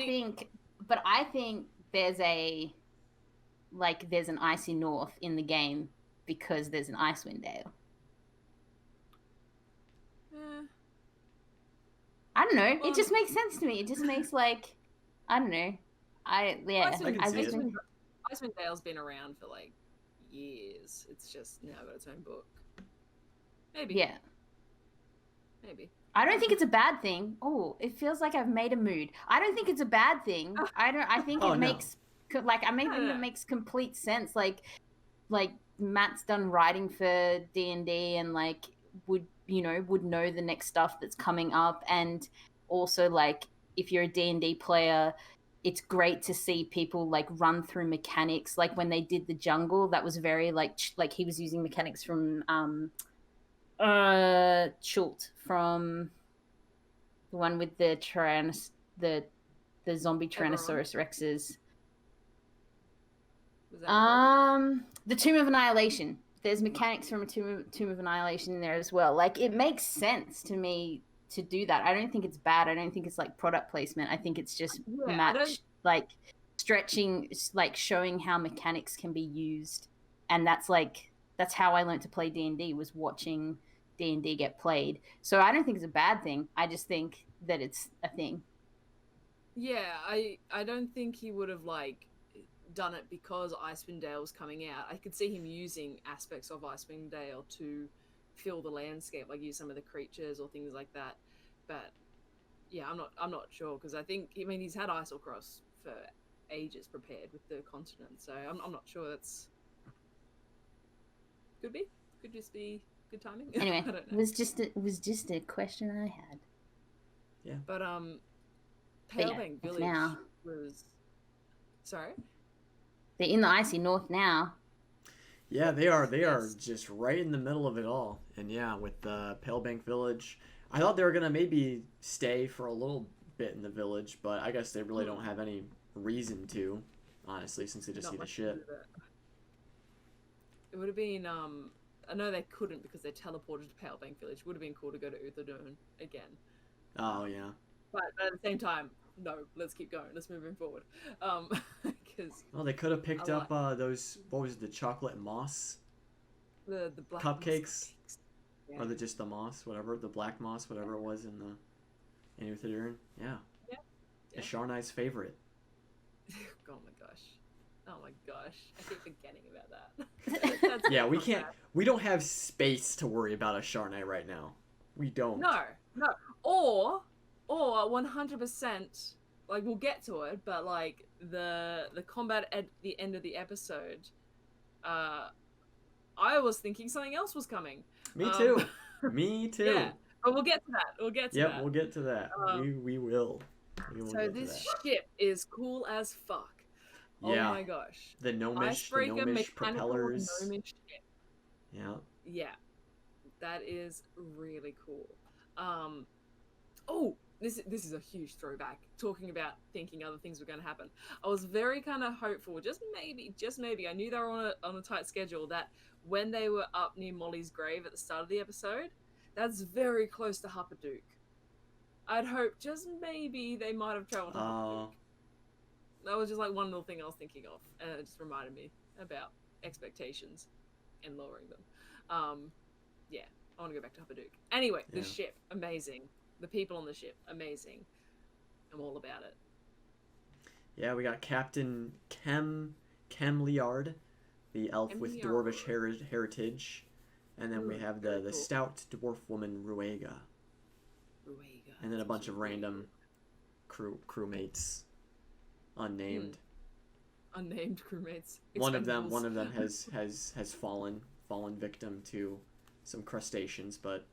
Speaker 3: think there's an icy north in the game because there's an Icewind Dale. I don't know. It just makes sense to me. It just makes like I don't know.
Speaker 2: Icewind Dale's been around for like years. It's just now got its own book. Maybe.
Speaker 3: Yeah.
Speaker 2: Maybe.
Speaker 3: I don't think it's a bad thing. Oh, it feels like I've made a mood. I don't think it's a bad thing. I think it makes like I think it makes complete sense. Like Matt's done writing for D&D and like would know the next stuff that's coming up, and also like if you're a D&D player, it's great to see people like run through mechanics. Like when they did the jungle, that was very like he was using mechanics from Chult, from the one with the zombie Tyrannosaurus Rexes. The Tomb of Annihilation. There's mechanics from a Tomb of Annihilation in there as well. Like it makes sense to me to do that. I don't think it's bad. I don't think it's like product placement. I think it's just like stretching, like showing how mechanics can be used. And that's how I learned to play D&D, was watching D&D get played. So I don't think it's a bad thing. I just think that it's a thing.
Speaker 2: Yeah, I don't think he would have like done it because Icewind Dale was coming out. I could see him using aspects of Icewind Dale to fill the landscape, like use some of the creatures or things like that. But yeah, I'm not sure because I mean he's had Islecross for ages prepared with the continent, so I'm not sure that's could just be good timing.
Speaker 3: Anyway,
Speaker 2: I don't
Speaker 3: it
Speaker 2: know.
Speaker 3: was just a question I had.
Speaker 1: Yeah.
Speaker 2: But
Speaker 3: But yeah,
Speaker 2: Palebank
Speaker 3: it's
Speaker 2: Village
Speaker 3: now.
Speaker 2: was sorry.
Speaker 3: They're in the icy north now.
Speaker 1: Yeah, they are. They are
Speaker 2: Yes.
Speaker 1: just right in the middle of it all. And yeah, with the Palebank Village, I thought they were gonna maybe stay for a little bit in the village, but I guess they really don't have any reason to, honestly, since they just
Speaker 2: Not
Speaker 1: need a
Speaker 2: much to do
Speaker 1: ship.
Speaker 2: with it. It would have been I know they couldn't because they teleported to Palebank Village. Would have been cool to go to Uthodurn again.
Speaker 1: Oh yeah.
Speaker 2: But at the same time, no, let's keep going. Let's move forward. Because
Speaker 1: Well, they could have picked
Speaker 2: I
Speaker 1: up those. What was it, the chocolate moss
Speaker 2: the black
Speaker 1: cupcakes,
Speaker 2: Yeah.
Speaker 1: or just the moss, whatever, the black moss, whatever it was in Uthodurn. Yeah.
Speaker 2: Yeah.
Speaker 1: A Sharnai's favorite.
Speaker 2: Oh my gosh. Oh my gosh. I keep forgetting about that. That's
Speaker 1: Yeah, we
Speaker 2: not
Speaker 1: can't.
Speaker 2: bad.
Speaker 1: We don't have space to worry about a Sharnai right now. We don't.
Speaker 2: No. Or 100%. Like we'll get to it, but like the combat at the end of the episode, I was thinking something else was coming.
Speaker 1: Me too. Me too.
Speaker 2: Yeah, but we'll get to that. We'll get to
Speaker 1: Yep,
Speaker 2: that.
Speaker 1: we'll get to that. We will. We will
Speaker 2: So
Speaker 1: get to
Speaker 2: this
Speaker 1: that.
Speaker 2: ship is cool as fuck.
Speaker 1: Yeah.
Speaker 2: Oh my gosh.
Speaker 1: The gnomish
Speaker 2: Icebreaker, mechanical
Speaker 1: propellers.
Speaker 2: gnomish ship.
Speaker 1: Yeah.
Speaker 2: Yeah, that is really cool. Oh, this is a huge throwback. Talking about thinking other things were going to happen, I was very kind of hopeful. Just maybe. I knew they were on a tight schedule. That when they were up near Molly's grave at the start of the episode, that's very close to Huppadook. I'd hope just maybe they might have traveled to Huppadook. That was just like one little thing I was thinking of, and it just reminded me about expectations and lowering them. Yeah, I want to go back to Huppadook. Anyway, the
Speaker 1: Yeah.
Speaker 2: ship, amazing. The people on the ship, amazing. I'm all about it.
Speaker 1: Yeah, we got Captain Kemliard, the elf with dwarvish heritage, and then we have the
Speaker 2: cool.
Speaker 1: stout dwarf woman Ruega, and then a bunch of random crewmates, unnamed.
Speaker 2: Unnamed crewmates.
Speaker 1: One of them
Speaker 2: Expendables.
Speaker 1: has fallen victim to some crustaceans, but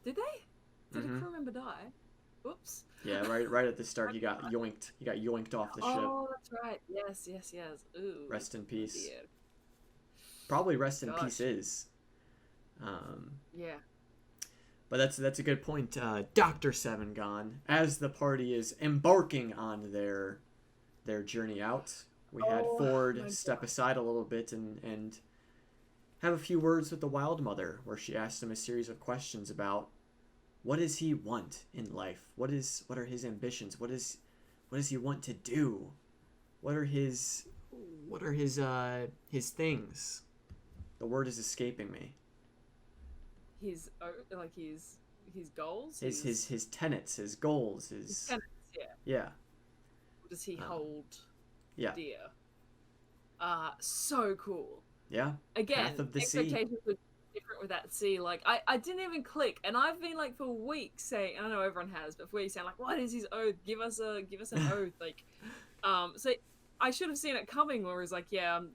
Speaker 2: Did they? Did
Speaker 1: Mhm.
Speaker 2: a crew member die? Whoops.
Speaker 1: yeah, right at the start he got yoinked. He got yoinked off the ship.
Speaker 2: Oh, that's right. Yes. Ooh.
Speaker 1: Rest in peace.
Speaker 2: Dear.
Speaker 1: Probably rest in
Speaker 2: Gosh.
Speaker 1: pieces.
Speaker 2: Yeah.
Speaker 1: But that's a good point. Dr. Seven Gone, as the party is embarking on their journey out, we had
Speaker 2: Oh,
Speaker 1: Ford
Speaker 2: my
Speaker 1: step
Speaker 2: God.
Speaker 1: aside a little bit and have a few words with the Wild Mother, where she asked him a series of questions about what does he want in life? What are his ambitions? What does he want to do? What are his things? The word is escaping me.
Speaker 2: His goals.
Speaker 1: His tenets, his goals,
Speaker 2: his tenets, yeah.
Speaker 1: yeah.
Speaker 2: What does he hold
Speaker 1: Yeah.
Speaker 2: dear? So cool.
Speaker 1: Yeah.
Speaker 2: Again,
Speaker 1: Path of the Sea.
Speaker 2: expectations were different with that sea. Like I didn't even click, and I've been like for weeks saying, I know everyone has, but for weeks saying like, what is his oath? Give us an oath. Like, so I should have seen it coming. Where he's like, yeah, I'm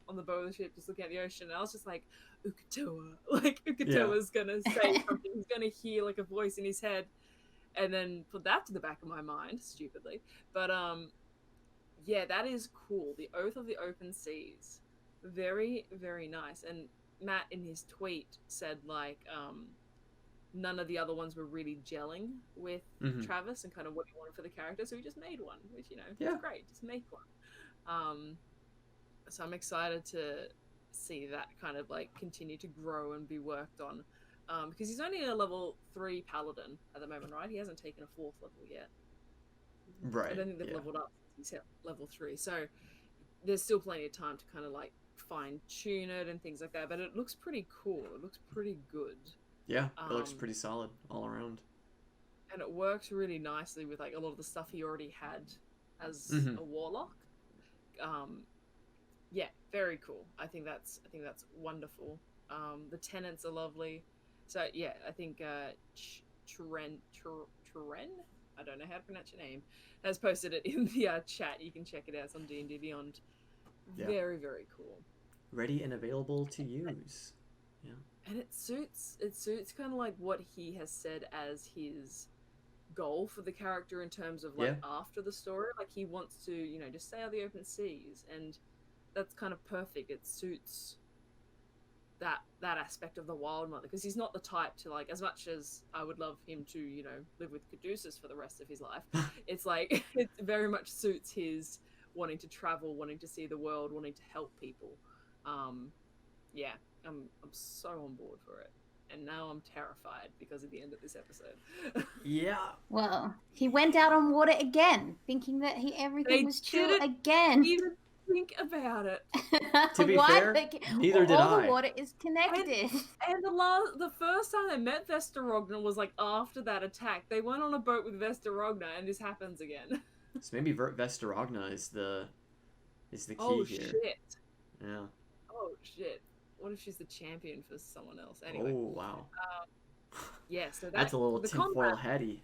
Speaker 2: on the boat of the ship, just looking at the ocean. And I was just like, Ukatoa. Like Ukatoa's gonna say something. He's gonna hear like a voice in his head, and then put that to the back of my mind, stupidly. But yeah, that is cool. The Oath of the Open Seas. Very, very nice. And Matt in his tweet said like none of the other ones were really gelling with
Speaker 1: Mhm.
Speaker 2: Travis and kind of what he wanted for the character, so he just made one, which
Speaker 1: Yeah.
Speaker 2: is great. Just make one. So I'm excited to see that kind of like continue to grow and be worked on. Because he's only a level 3 paladin at the moment, right? He hasn't taken a 4th level yet.
Speaker 1: Right.
Speaker 2: I don't think they've
Speaker 1: yeah.
Speaker 2: leveled up since he's hit level 3. So there's still plenty of time to kind of like fine tune it and things like that. But it looks pretty cool. It looks pretty good.
Speaker 1: Yeah, it looks
Speaker 2: Um,
Speaker 1: pretty solid all around.
Speaker 2: and it works really nicely with like a lot of the stuff he already had as a warlock. Yeah, very cool. I think that's wonderful. The tenants are lovely. So yeah, I think Tren, I don't know how to pronounce your name, has posted it in the chat. You can check it out. It's on D&D Beyond.
Speaker 1: Yeah.
Speaker 2: Very, very cool.
Speaker 1: Ready and available to use. Yeah.
Speaker 2: And it suits kind of like what he has said as his goal for the character in terms of like after the story. Like he wants to, you know, just stay on the open seas, and that's kind of perfect. It suits that aspect of the Wild Mother, because he's not the type to, like, as much as I would love him to, you know, live with Caduceus for the rest of his life, it's like it very much suits his wanting to travel, wanting to see the world, wanting to help people. Yeah, I'm so on board for it, and now I'm terrified because of the end of this episode.
Speaker 1: Yeah.
Speaker 3: Well, he went out on water again, thinking that everything was chill again.
Speaker 2: Even think about it.
Speaker 1: To be fair, neither did
Speaker 3: all
Speaker 1: I.
Speaker 3: the water is connected.
Speaker 2: And the first time they met Vesterogna was like after that attack. They went on a boat with Vesterogna, and this happens again.
Speaker 1: So maybe Vesterogna is the key
Speaker 2: oh,
Speaker 1: here.
Speaker 2: Shit.
Speaker 1: Yeah.
Speaker 2: Oh shit. What if she's the champion for someone else? Anyway.
Speaker 1: Oh wow.
Speaker 2: Yeah, so
Speaker 1: that's a little tinfoil heady.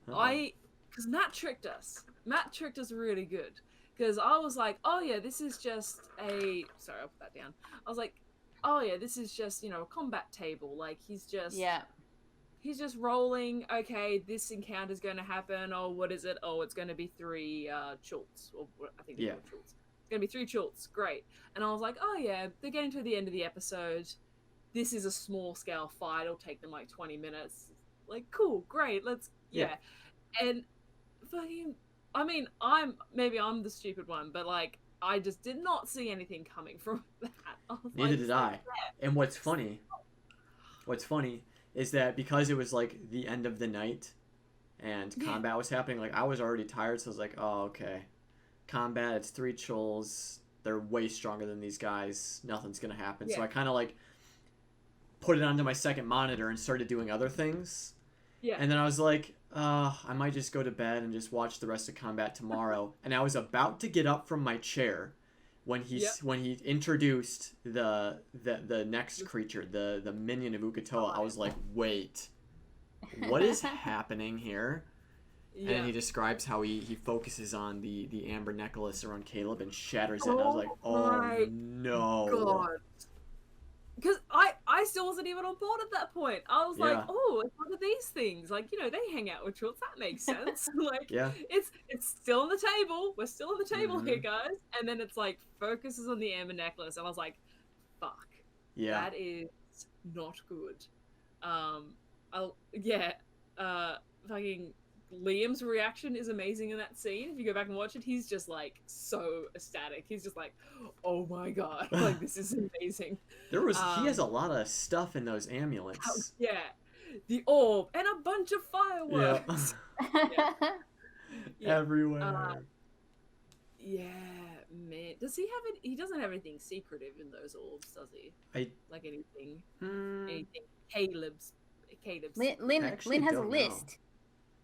Speaker 2: Because Matt tricked us. Matt tricked us really good. Because I was like, oh yeah, this is just a... Sorry, I'll put that down. I was like, oh yeah, this is just, you know, a combat table. Like, he's just...
Speaker 3: Yeah.
Speaker 2: He's just rolling, okay, this encounter's going to happen. Oh, what is it? Oh, it's going to be 3 chults. Or I think they're chults. It's going to be 3 chults. Great. And I was like, oh yeah, they're getting to the end of the episode. This is a small-scale fight. It'll take them like 20 minutes. Like, cool, great, let's... Yeah. And fucking... I mean, I'm the stupid one, but like I just did not see anything coming from that.
Speaker 1: Neither did I. And what's funny is that because it was like the end of the night and combat was happening, like I was already tired, so I was like, oh okay, combat, it's 3 chulls, they're way stronger than these guys, nothing's gonna happen. So I kind of like put it onto my second monitor and started doing other things. Yeah. And then I was like, I might just go to bed and just watch the rest of combat tomorrow. And I was about to get up from my chair when he introduced the next creature, the minion of Uk'otoa. I was like, wait, what is happening here? And then he describes how he focuses on the amber necklace around Caleb and shatters it. And I was like, oh no. God.
Speaker 2: Because I still wasn't even on board at that point. I was like, oh, it's one of these things. Like, you know, they hang out with chults. That makes sense. Like, it's still on the table. We're still on the table here, guys. And then it's like, focuses on the amber necklace. And I was like, fuck. Yeah. That is not good. Fucking Liam's reaction is amazing in that scene. If you go back and watch it, he's just like so ecstatic. He's just like, oh my god, like this is amazing.
Speaker 1: He has a lot of stuff in those amulets.
Speaker 2: The orb and a bunch of fireworks.
Speaker 1: Everywhere.
Speaker 2: Man. Does he have it? He doesn't have anything secretive in those orbs, does he? Like anything. Anything. Caleb's.
Speaker 3: Lynn has a list.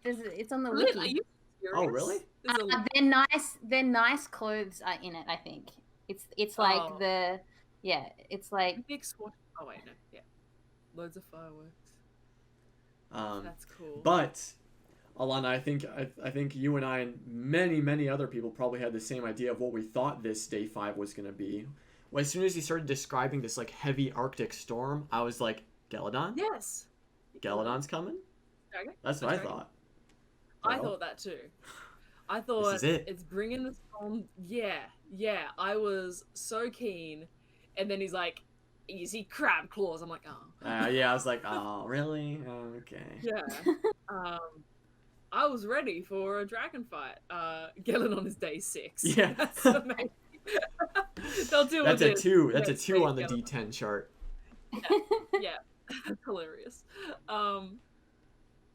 Speaker 3: It's on the wiki.
Speaker 2: Are you serious?
Speaker 1: Oh, really?
Speaker 3: Their nice clothes are in it, I think. It's like it's like
Speaker 2: big swatch. Oh wait, no, loads of fireworks. That's cool.
Speaker 1: But Alana, I think you and I and many other people probably had the same idea of what we thought this day 5 was going to be. Well, as soon as he started describing this like heavy Arctic storm, I was like, Geladon?
Speaker 2: Yes.
Speaker 1: Geladon's coming? Okay. That's what I thought.
Speaker 2: I thought that too. I thought it's bringing the storm. Yeah. I was so keen, and then he's like, "You see crab claws." I'm like, "Oh."
Speaker 1: I was like, "Oh, really? Okay."
Speaker 2: Yeah. I was ready for a dragon fight. Geladon is day 6.
Speaker 1: Yeah.
Speaker 2: That's amazing.
Speaker 1: That's a 2. That's a 2 on the D10 chart.
Speaker 2: Yeah. That's hilarious.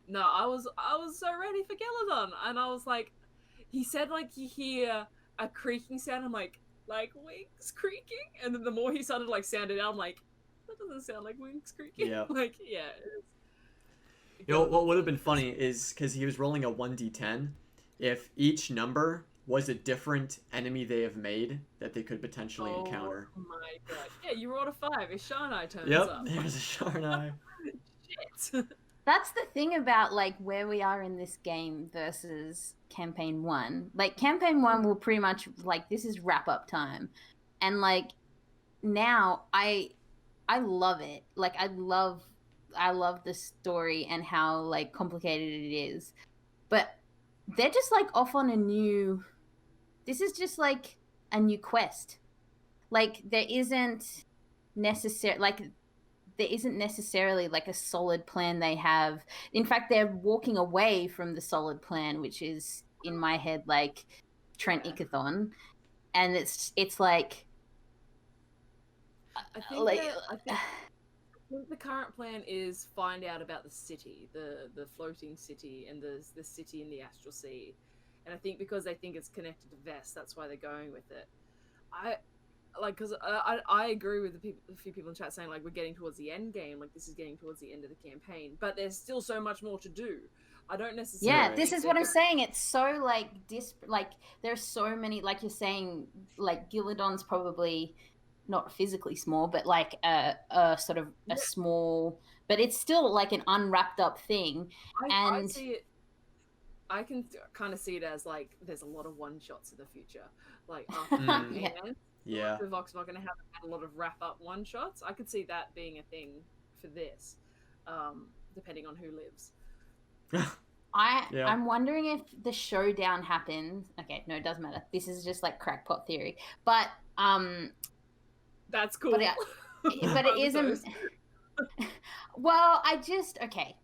Speaker 2: No, I was so ready for Geladon, and I was like, he said like you hear a creaking sound. I'm like wings creaking, and then the more he started like sounded out, I'm like, that doesn't sound like wings creaking.
Speaker 1: Yeah. You know what would have been funny is because he was rolling a 1d10, if each number was a different enemy they have made that they could potentially encounter.
Speaker 2: Oh my god. Yeah, you rolled a 5. If Sharnai turns
Speaker 1: Yep,
Speaker 2: up.
Speaker 1: there's a Sharnai.
Speaker 2: Shit.
Speaker 3: That's the thing about like where we are in this game versus campaign 1. Like campaign 1 will pretty much like this is wrap up time. And like now I love it. Like I love the story and how like complicated it is. But they're just like off on a new this is just like a new quest. Like there isn't necessarily like a solid plan they have. In fact, they're walking away from the solid plan, which is in my head like Trent Ickathon, and it's like
Speaker 2: I think the current plan is find out about the city, the floating city, and the city in the astral sea. And I think because they think it's connected to Veth, that's why they're going with it. Because I agree with a few people in chat saying like we're getting towards the end game, like this is getting towards the end of the campaign, but there's still so much more to do. I don't necessarily.
Speaker 3: Yeah, this is what I'm saying. It's so like like there's so many, like you're saying, like Gilladon's probably not physically small, but like a sort of a small, but it's still like an unwrapped up thing.
Speaker 2: I see it. I can kind of see it as like there's a lot of one shots in the future, like after
Speaker 1: Yeah.
Speaker 2: The Vox not going to have a lot of wrap up one shots. I could see that being a thing for this, depending on who lives.
Speaker 3: I'm wondering if the showdown happens. Okay, no, it doesn't matter. This is just like crackpot theory, but
Speaker 2: that's cool.
Speaker 3: But it isn't. Well, okay.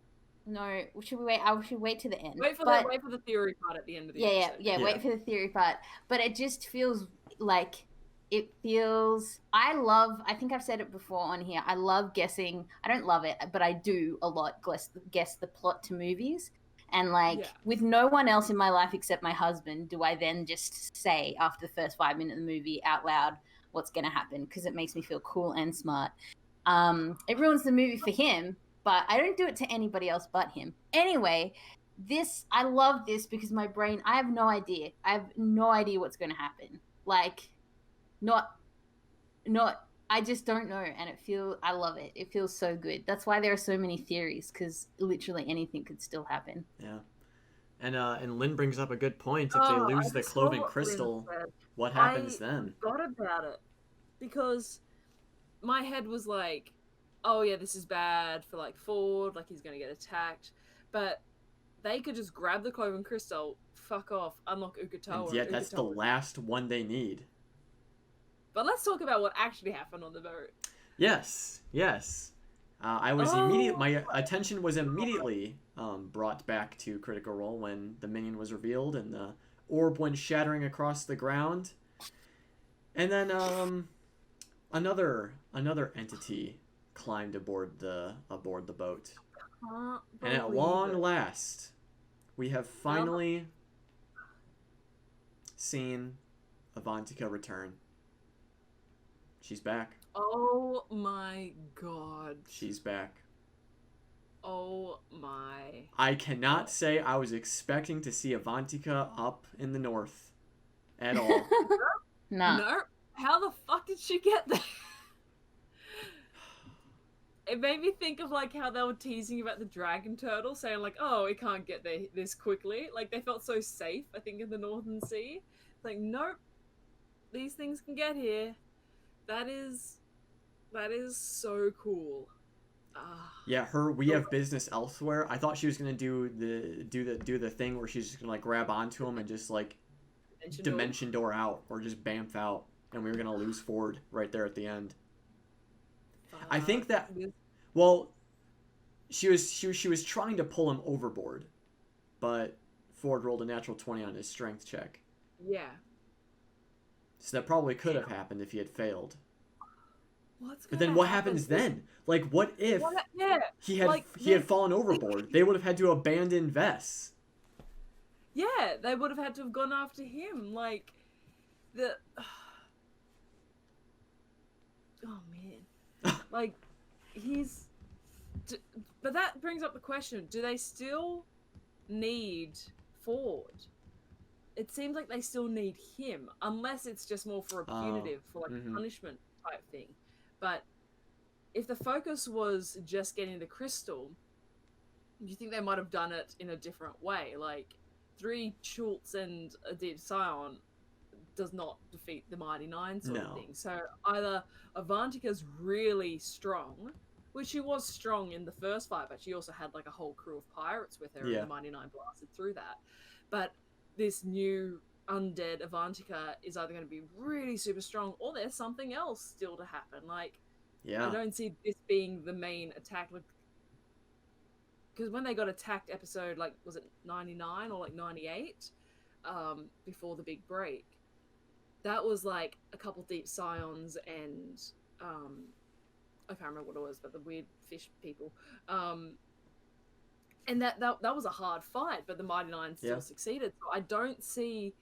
Speaker 3: No, should we wait? I should wait to the end.
Speaker 2: Wait for the theory part at the end of the episode.
Speaker 3: Yeah. Wait for the theory part. But it just feels like I think I've said it before on here. I love guessing. I don't love it, but I do a lot guess the plot to movies. And like with no one else in my life except my husband, do I then just say after the first 5 minutes of the movie out loud what's going to happen? Because it makes me feel cool and smart. It ruins the movie for him, but I don't do it to anybody else but him. Anyway, I love this because my brain, I have no idea. I have no idea what's going to happen. Like, I just don't know. And I love it. It feels so good. That's why there are so many theories, because literally anything could still happen.
Speaker 1: Yeah. And Lynn brings up a good point. If they lose the cloven crystal, what happens then?
Speaker 2: I forgot about it. Because my head was like, oh yeah, this is bad for like Ford, like he's gonna get attacked. But they could just grab the cloven crystal, fuck off, unlock Uk'otoa.
Speaker 1: And yet that's the last one they need.
Speaker 2: But let's talk about what actually happened on the boat.
Speaker 1: Yes. My attention was immediately brought back to Critical Role when the minion was revealed and the orb went shattering across the ground. And then another entity climbed aboard the boat. And at long last, we have finally seen Avantika return. She's back.
Speaker 2: Oh my god.
Speaker 1: She's back.
Speaker 2: Oh my.
Speaker 1: I cannot say I was expecting to see Avantika up in the north at all.
Speaker 2: No. How the fuck did she get there? It made me think of like how they were teasing about the dragon turtle, saying like, oh, it can't get there this quickly. Like they felt so safe, I think, in the Northern Sea. Like, nope. These things can get here. That is so cool.
Speaker 1: Yeah, we have business elsewhere. I thought she was gonna do the thing where she's just gonna like grab onto him and just like dimension door out or just bamf out, and we were gonna lose Ford right there at the end. I think that she was trying to pull him overboard, but Ford rolled a natural 20 on his strength check.
Speaker 2: Yeah.
Speaker 1: So that probably could have happened if he had failed.
Speaker 2: But
Speaker 1: then what happens then? Like, what if he had fallen overboard? They would have had to abandon Veth.
Speaker 2: Yeah, they would have had to have gone after him. Like, oh man, like he's but that brings up the question: do they still need Ford? It seems like they still need him, unless it's just more for a punitive, for like a punishment type thing. But if the focus was just getting the crystal, do you think they might have done it in a different way? Like 3 Schultz and a Deep Scion does not defeat the Mighty Nine sort of thing. So either Avantika's really strong, which she was strong in the first fight, but she also had like a whole crew of pirates with her, and the Mighty Nine blasted through that. But this new undead Avantika is either going to be really super strong, or there's something else still to happen. Like, I don't see this being the main attack. Like, because when they got attacked, episode like was it 99 or like 98, before the big break, that was like a couple Deep Scions and I can't remember what it was, but the weird fish people. And that was a hard fight, but the Mighty Nine still succeeded. So I don't see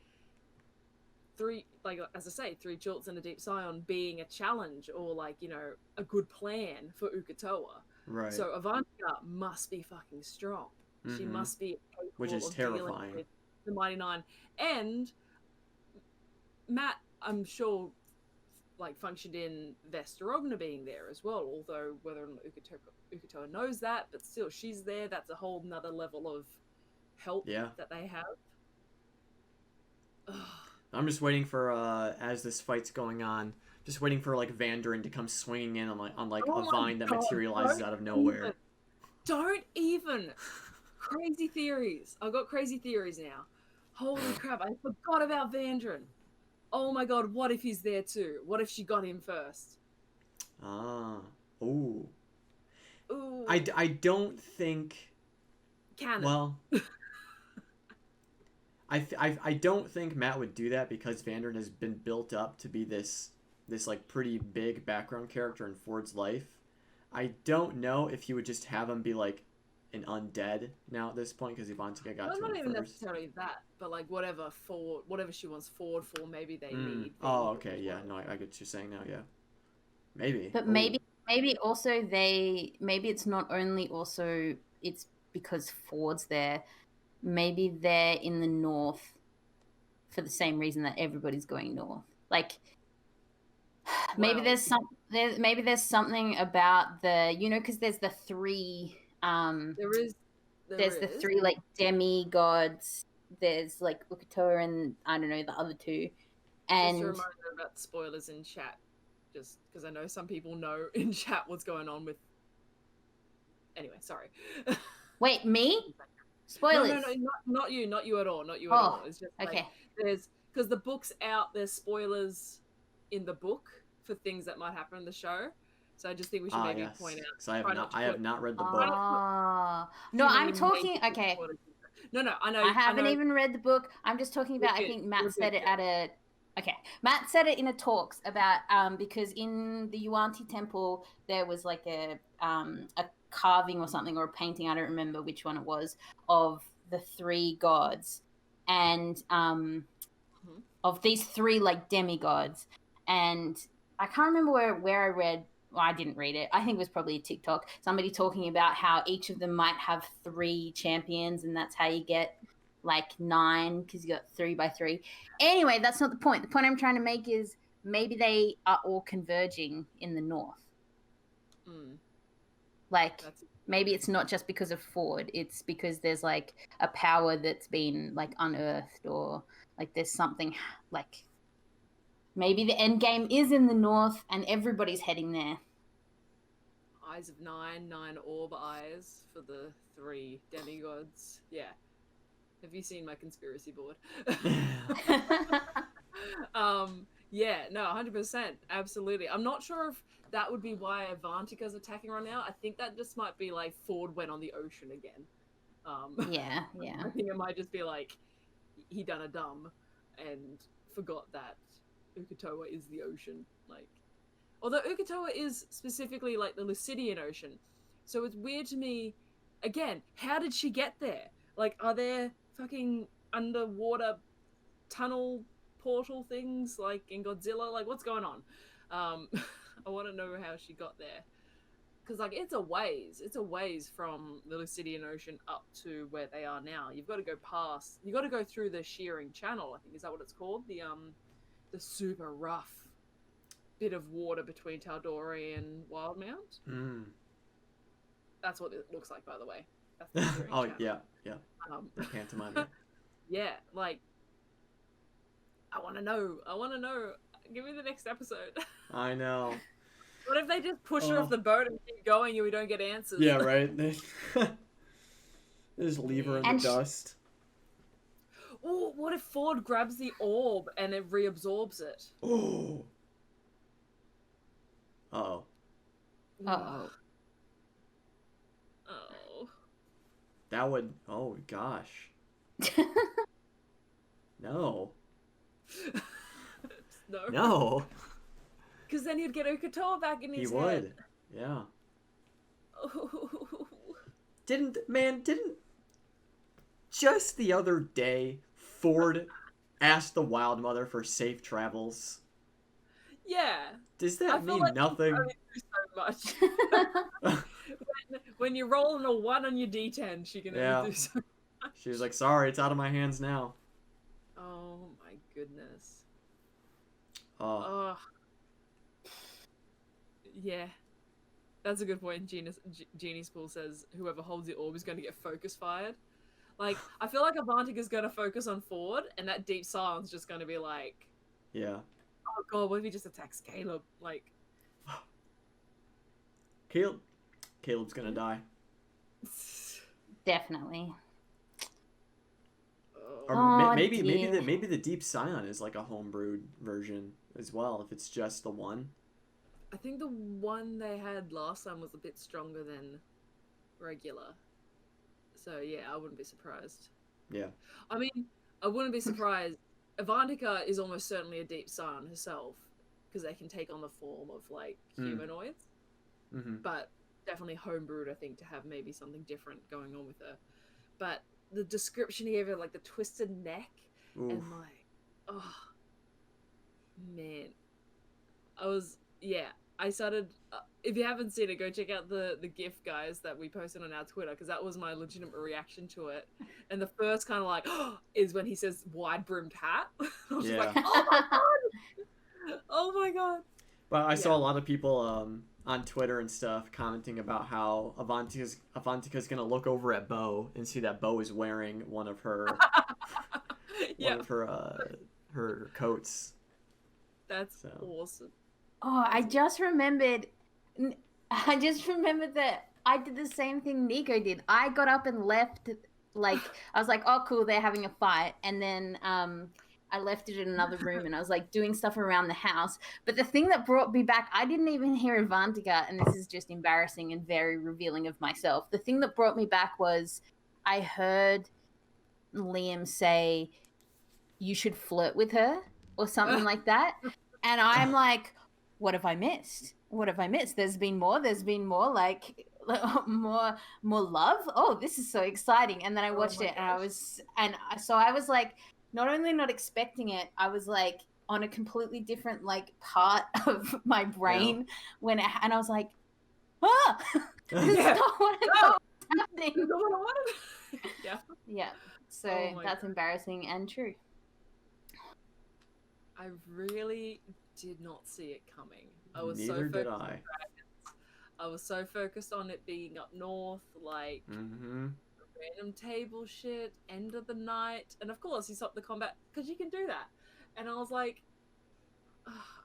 Speaker 2: 3, like as I say, 3 Schultz and a Deep Scion being a challenge or like, you know, a good plan for Uk'otoa.
Speaker 1: Right.
Speaker 2: So Avantika must be fucking strong. She must be capable,
Speaker 1: which is terrifying,
Speaker 2: with the Mighty Nine. And Matt, I'm sure, like functioned in Vesterogna being there as well, although whether or not Uk'otoa knows that, but still she's there. That's a whole nother level of help that they have.
Speaker 1: I'm just waiting for as this fight's going on, just waiting for like Vandarin to come swinging in on a vine that materializes out of nowhere.
Speaker 2: Don't even. Crazy theories. I've got crazy theories now. Holy crap, I forgot about Vandarin. Oh my god, what if he's there too? What if she got him first?
Speaker 1: Ooh.
Speaker 2: Ooh.
Speaker 1: I don't think...
Speaker 2: Canon.
Speaker 1: Well... I don't think Matt would do that, because Vandarin has been built up to be this like pretty big background character in Ford's life. I don't know if he would just have him be like an undead now at this point, because Avantika got to him
Speaker 2: not even
Speaker 1: first.
Speaker 2: necessarily that, but like whatever she wants Ford for, maybe they need.
Speaker 1: Oh, okay, yeah, no, I get what you're saying now, yeah. Maybe.
Speaker 3: But maybe also maybe it's not only also it's because Ford's there. Maybe they're in the north for the same reason that everybody's going north. Like, maybe there's something about the, you know, because there's the 3 there's the 3 like demigods. There's like Uk'otoa and I don't know the other 2. And
Speaker 2: just a reminder about spoilers in chat, just because I know some people know in chat what's going on with. Anyway, sorry.
Speaker 3: Wait, me? Spoilers.
Speaker 2: No, not you at all. Not you at all. It's just like,
Speaker 3: okay.
Speaker 2: There's, because the book's out. There's spoilers in the book for things that might happen in the show. So I just think we should maybe point out.
Speaker 1: So I have not read the book.
Speaker 3: No, I'm talking. Okay.
Speaker 2: No, I know.
Speaker 3: I haven't even read the book. I'm just talking about. I think Matt said it at a. Okay, Matt said it in a talks about because in the Yuan-Ti temple there was like a carving or something, or a painting, I don't remember which one it was, of the 3 gods, and of these 3 like demigods, and I can't remember where I read. Well, I didn't read it. I think it was probably a TikTok. Somebody talking about how each of them might have 3 champions, and that's how you get like 9, because you got 3 by 3. Anyway, that's not the point. The point I'm trying to make is maybe they are all converging in the north. Like, maybe it's not just because of Ford. It's because there's like a power that's been like unearthed, or like there's something like maybe the end game is in the north and everybody's heading there.
Speaker 2: Eyes of 9 orb eyes for the 3 demigods. Yeah. Have you seen my conspiracy board? Yeah, no, 100%. Absolutely. I'm not sure if that would be why Avantika's attacking right now. I think that just might be like Ford went on the ocean again.
Speaker 3: Yeah.
Speaker 2: I think it might just be like he done a dumb and forgot that Uk'otoa is the ocean. Like, although Uk'otoa is specifically like the Lucidian Ocean, so it's weird to me. Again, how did she get there? Like, are there fucking underwater tunnel portal things like in Godzilla? Like, what's going on? I want to know how she got there. because like it's a ways from the Lucidian Ocean up to where they are now. You've got to go through the shearing channel, I think, is that what it's called, the super rough bit of water between Tal'Dorei and Wildmount. That's what it looks like, by the way. That's the shearing
Speaker 1: Oh
Speaker 2: channel.
Speaker 1: yeah. The pantomime. Yeah.
Speaker 2: Yeah, like I want to know. Give me the next episode.
Speaker 1: I know.
Speaker 2: What if they just push her off the boat and keep going and we don't get answers?
Speaker 1: Yeah, right. They just leave her in the dust.
Speaker 2: Oh, what if Ford grabs the orb and it reabsorbs it?
Speaker 1: Oh. Uh-oh.
Speaker 3: Uh-oh.
Speaker 2: Oh.
Speaker 1: That would... Oh, gosh. No. No.
Speaker 2: Because then he'd get Uk'otoa back in his head.
Speaker 1: He would. Yeah.
Speaker 2: Oh.
Speaker 1: Didn't... Just the other day, Ford asked the Wild Mother for safe travels.
Speaker 2: Yeah.
Speaker 1: Does that mean
Speaker 2: like
Speaker 1: nothing?
Speaker 2: You only do so much. when you're rolling a 1 on your D10, she can only do so much.
Speaker 1: She was like, sorry, it's out of my hands now.
Speaker 2: Oh my goodness.
Speaker 1: Oh.
Speaker 2: Yeah. That's a good point. Genie's Pool says whoever holds the orb is going to get focus fired. Like, I feel like Avantika's going to focus on Ford, and that deep silence just going to be like...
Speaker 1: Yeah.
Speaker 2: Oh god, what if he just attacks Caleb? Like...
Speaker 1: Caleb's gonna die.
Speaker 3: Definitely.
Speaker 1: Or maybe the Deep Scion is like a homebrewed version as well, if it's just the one.
Speaker 2: I think the one they had last time was a bit stronger than regular. So yeah, I wouldn't be surprised.
Speaker 1: Yeah.
Speaker 2: I mean, I wouldn't be surprised. Avantika is almost certainly a Deep Scion herself, because they can take on the form of like humanoids.
Speaker 1: Mm-hmm.
Speaker 2: But definitely homebrewed, I think, to have maybe something different going on with her. But the description he gave her, like the twisted neck,
Speaker 1: Oof.
Speaker 2: and like, oh man, I started. If you haven't seen it, go check out the GIF, guys, that we posted on our Twitter, because that was my legitimate reaction to it. And the first kind of like is when he says wide brimmed hat. I was just like, oh my god, oh my god.
Speaker 1: But I saw a lot of people on Twitter and stuff commenting about how Avantika's gonna look over at Beau and see that Beau is wearing one of her her coats.
Speaker 2: That's awesome.
Speaker 3: Oh, I just remembered that I did the same thing Nico did. I got up and left, like, I was like, oh, cool, they're having a fight. And then I left it in another room and I was like doing stuff around the house. But the thing that brought me back, I didn't even hear Avantika, and this is just embarrassing and very revealing of myself. The thing that brought me back was I heard Liam say, you should flirt with her or something like that. And I'm like, what have I missed? What have I missed? There's been more, like more love. Oh, this is so exciting. And then I watched it and I was like, not only not expecting it, I was like on a completely different like part of my brain and I was like, this is not what I thought was happening. Yeah. So that's embarrassing and true.
Speaker 2: I really did not see it coming.
Speaker 1: Neither did I.
Speaker 2: I was so focused on it being up north, like random table shit, end of the night, and of course he stopped the combat because you can do that. And I was like,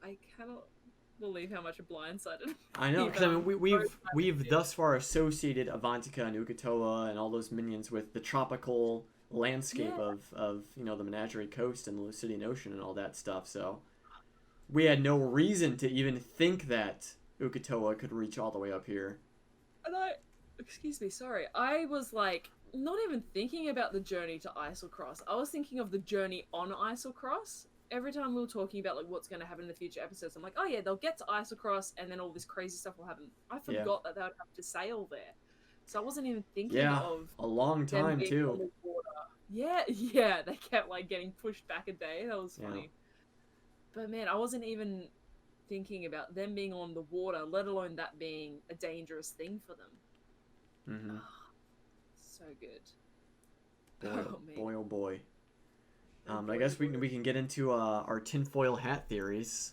Speaker 2: I cannot believe how much it blindsided.
Speaker 1: I know, because I mean we've thus far associated Avantika and Uk'otoa and all those minions with the tropical landscape of the Menagerie Coast and the Lucidian Ocean and all that stuff. So we had no reason to even think that Uk'otoa could reach all the way up here.
Speaker 2: And I was like not even thinking about the journey to Islecross. I was thinking of the journey on Islecross. Every time we were talking about like what's going to happen in the future episodes, I'm like, oh yeah, they'll get to Islecross and then all this crazy stuff will happen. I forgot that they would have to sail there. So I wasn't even thinking of
Speaker 1: a long time too.
Speaker 2: Yeah, they kept like getting pushed back a day. That was funny. But man, I wasn't even thinking about them being on the water, let alone that being a dangerous thing for them.
Speaker 1: Mm-hmm.
Speaker 2: So good.
Speaker 1: Boy, oh boy.
Speaker 2: Boy,
Speaker 1: I guess
Speaker 2: oh
Speaker 1: we can get into our tinfoil hat theories.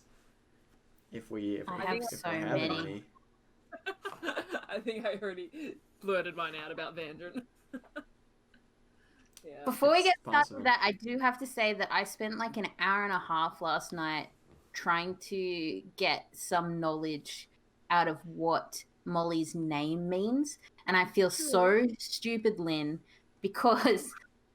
Speaker 1: If we
Speaker 3: I have so
Speaker 1: have
Speaker 3: many.
Speaker 1: any.
Speaker 2: I think I already blurted mine out about Vandren. Yeah.
Speaker 3: Before we
Speaker 1: It's
Speaker 3: get started
Speaker 1: possible.
Speaker 3: with that, I do have to say that I spent like an hour and a half last night trying to get some knowledge out of what Molly's name means. And I feel so stupid, Lynn, because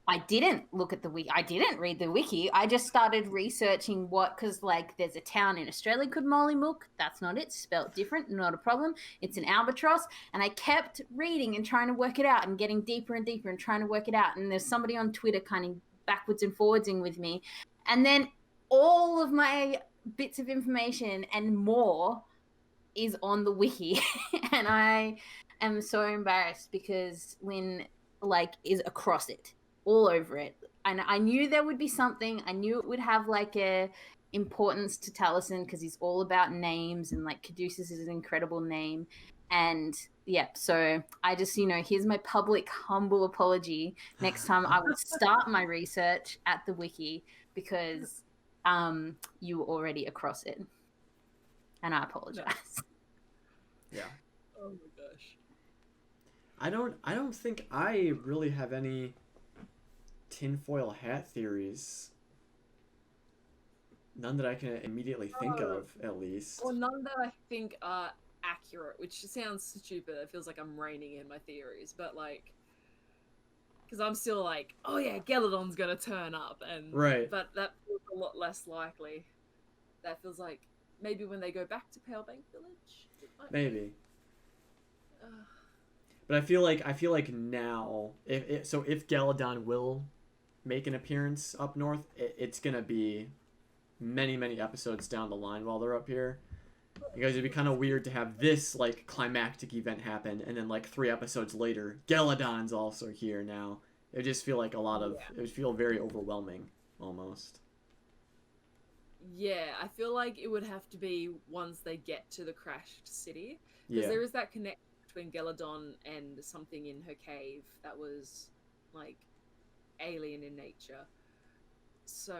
Speaker 3: I didn't look at the wiki. I didn't read the wiki. I just started researching because like there's a town in Australia called Mollymook. That's not it. Spelt different. Not a problem. It's an albatross. And I kept reading and trying to work it out and getting deeper and deeper and trying to work it out. And there's somebody on Twitter kind of backwards and forwardsing with me. And then all of my bits of information and more is on the wiki. And I am so embarrassed because Lynn like is across it, all over it. And I knew there would be something. I knew it would have like a importance to Taliesin because he's all about names, and like Caduceus is an incredible name. And yeah, so I just, here's my public humble apology. Next time I will start my research at the wiki because you were already across it. And I apologize.
Speaker 1: Yeah.
Speaker 2: Oh my gosh.
Speaker 1: I don't think I really have any tinfoil hat theories. None that I can immediately think of, at least.
Speaker 2: Or none that I think are accurate, which sounds stupid. It feels like I'm reining in my theories, but like, because I'm still like, oh yeah, Geladon's gonna turn up, and
Speaker 1: Right.
Speaker 2: But that feels a lot less likely. That feels like maybe when they go back to Palebank Village.
Speaker 1: Maybe. But I feel like now, if Galadon will make an appearance up north, it's gonna be many episodes down the line while they're up here, because it'd be kind of weird to have this like climactic event happen and then like 3 episodes later Galadon's also here now. It would just feel like it would feel very overwhelming almost.
Speaker 2: Yeah, I feel like it would have to be once they get to the crashed city, because
Speaker 1: Yeah.
Speaker 2: there is that connection between Geladon and something in her cave that was like alien in nature. So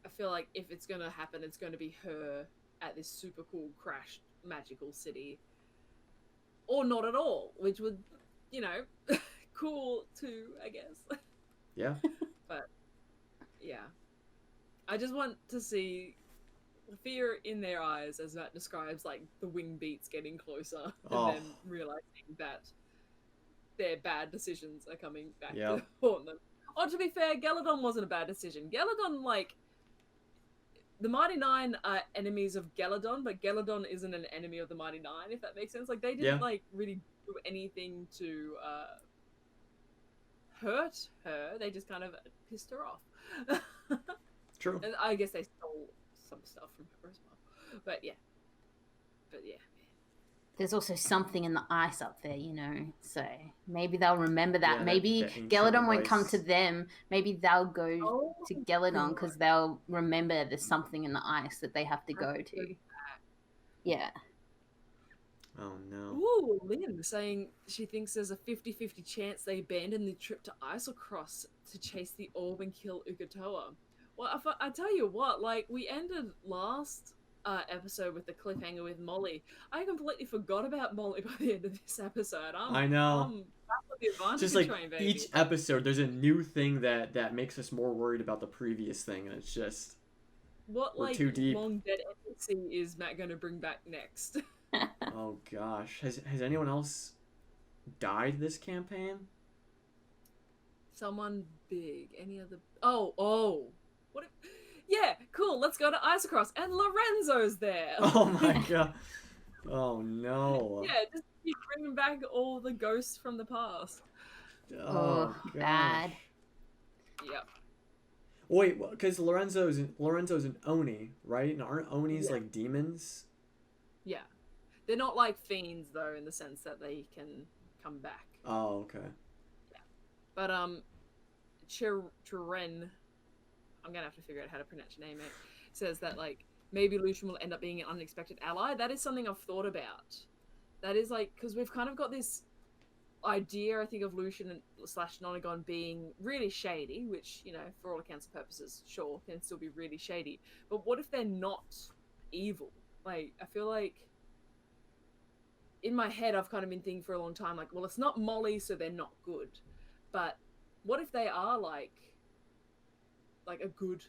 Speaker 2: I feel like if it's gonna happen, it's gonna be her at this super cool crashed magical city, or not at all, which would, cool too, I guess.
Speaker 1: Yeah.
Speaker 2: But yeah, I just want to see fear in their eyes as Matt describes, like the wing beats getting closer, and then realizing that their bad decisions are coming back to haunt them. Oh, to be fair, Galadon wasn't a bad decision. Galadon, like, the Mighty Nine are enemies of Galadon, but Galadon isn't an enemy of the Mighty Nine, if that makes sense. Like, they didn't like really do anything to hurt her. They just kind of pissed her off.
Speaker 1: True.
Speaker 2: And I guess they stole some stuff from her as well. But yeah.
Speaker 3: There's also something in the ice up there, so maybe they'll remember that.
Speaker 1: Yeah,
Speaker 3: maybe
Speaker 1: that
Speaker 3: Galadon won't
Speaker 1: ice.
Speaker 3: come to them. Maybe they'll go to Galadon because they'll remember there's something in the ice that they have to go to. Yeah.
Speaker 1: Oh no.
Speaker 2: Ooh, Lynn saying she thinks there's a 50-50 chance they abandon the trip to Islecross to chase the orb and kill Ukatoa. Well, I tell you what, like, we ended last episode with the cliffhanger with Molly. I completely forgot about Molly by the end of this episode.
Speaker 1: I know.
Speaker 2: Back with the Avantika
Speaker 1: Just like
Speaker 2: train, baby.
Speaker 1: each episode, there's a new thing that makes us more worried about the previous thing, and it's just
Speaker 2: what
Speaker 1: we're
Speaker 2: like
Speaker 1: too deep.
Speaker 2: long dead NPC is Matt going to bring back next?
Speaker 1: Oh gosh, has anyone else died this campaign?
Speaker 2: Someone big. Any other? Oh. What? Yeah, cool. Let's go to Isocross, and Lorenzo's there.
Speaker 1: Oh my god. Oh no.
Speaker 2: Yeah, just keep bringing back all the ghosts from the past.
Speaker 1: Oh
Speaker 3: bad.
Speaker 2: Yep.
Speaker 1: Wait, because Lorenzo's an Oni, right? And aren't Onis like demons?
Speaker 2: Yeah. They're not like fiends though, in the sense that they can come back.
Speaker 1: Oh, okay.
Speaker 2: Yeah. But Chiren, I'm gonna have to figure out how to pronounce your name, mate. Says that like maybe Lucian will end up being an unexpected ally. That is something I've thought about. That is like, because we've kind of got this idea, I think, of Lucian / Nonagon being really shady, which, you know, for all accounts and purposes, sure, can still be really shady. But what if they're not evil? Like, I feel like in my head, I've kind of been thinking for a long time, like, well, it's not Molly, so they're not good. But what if they are like a good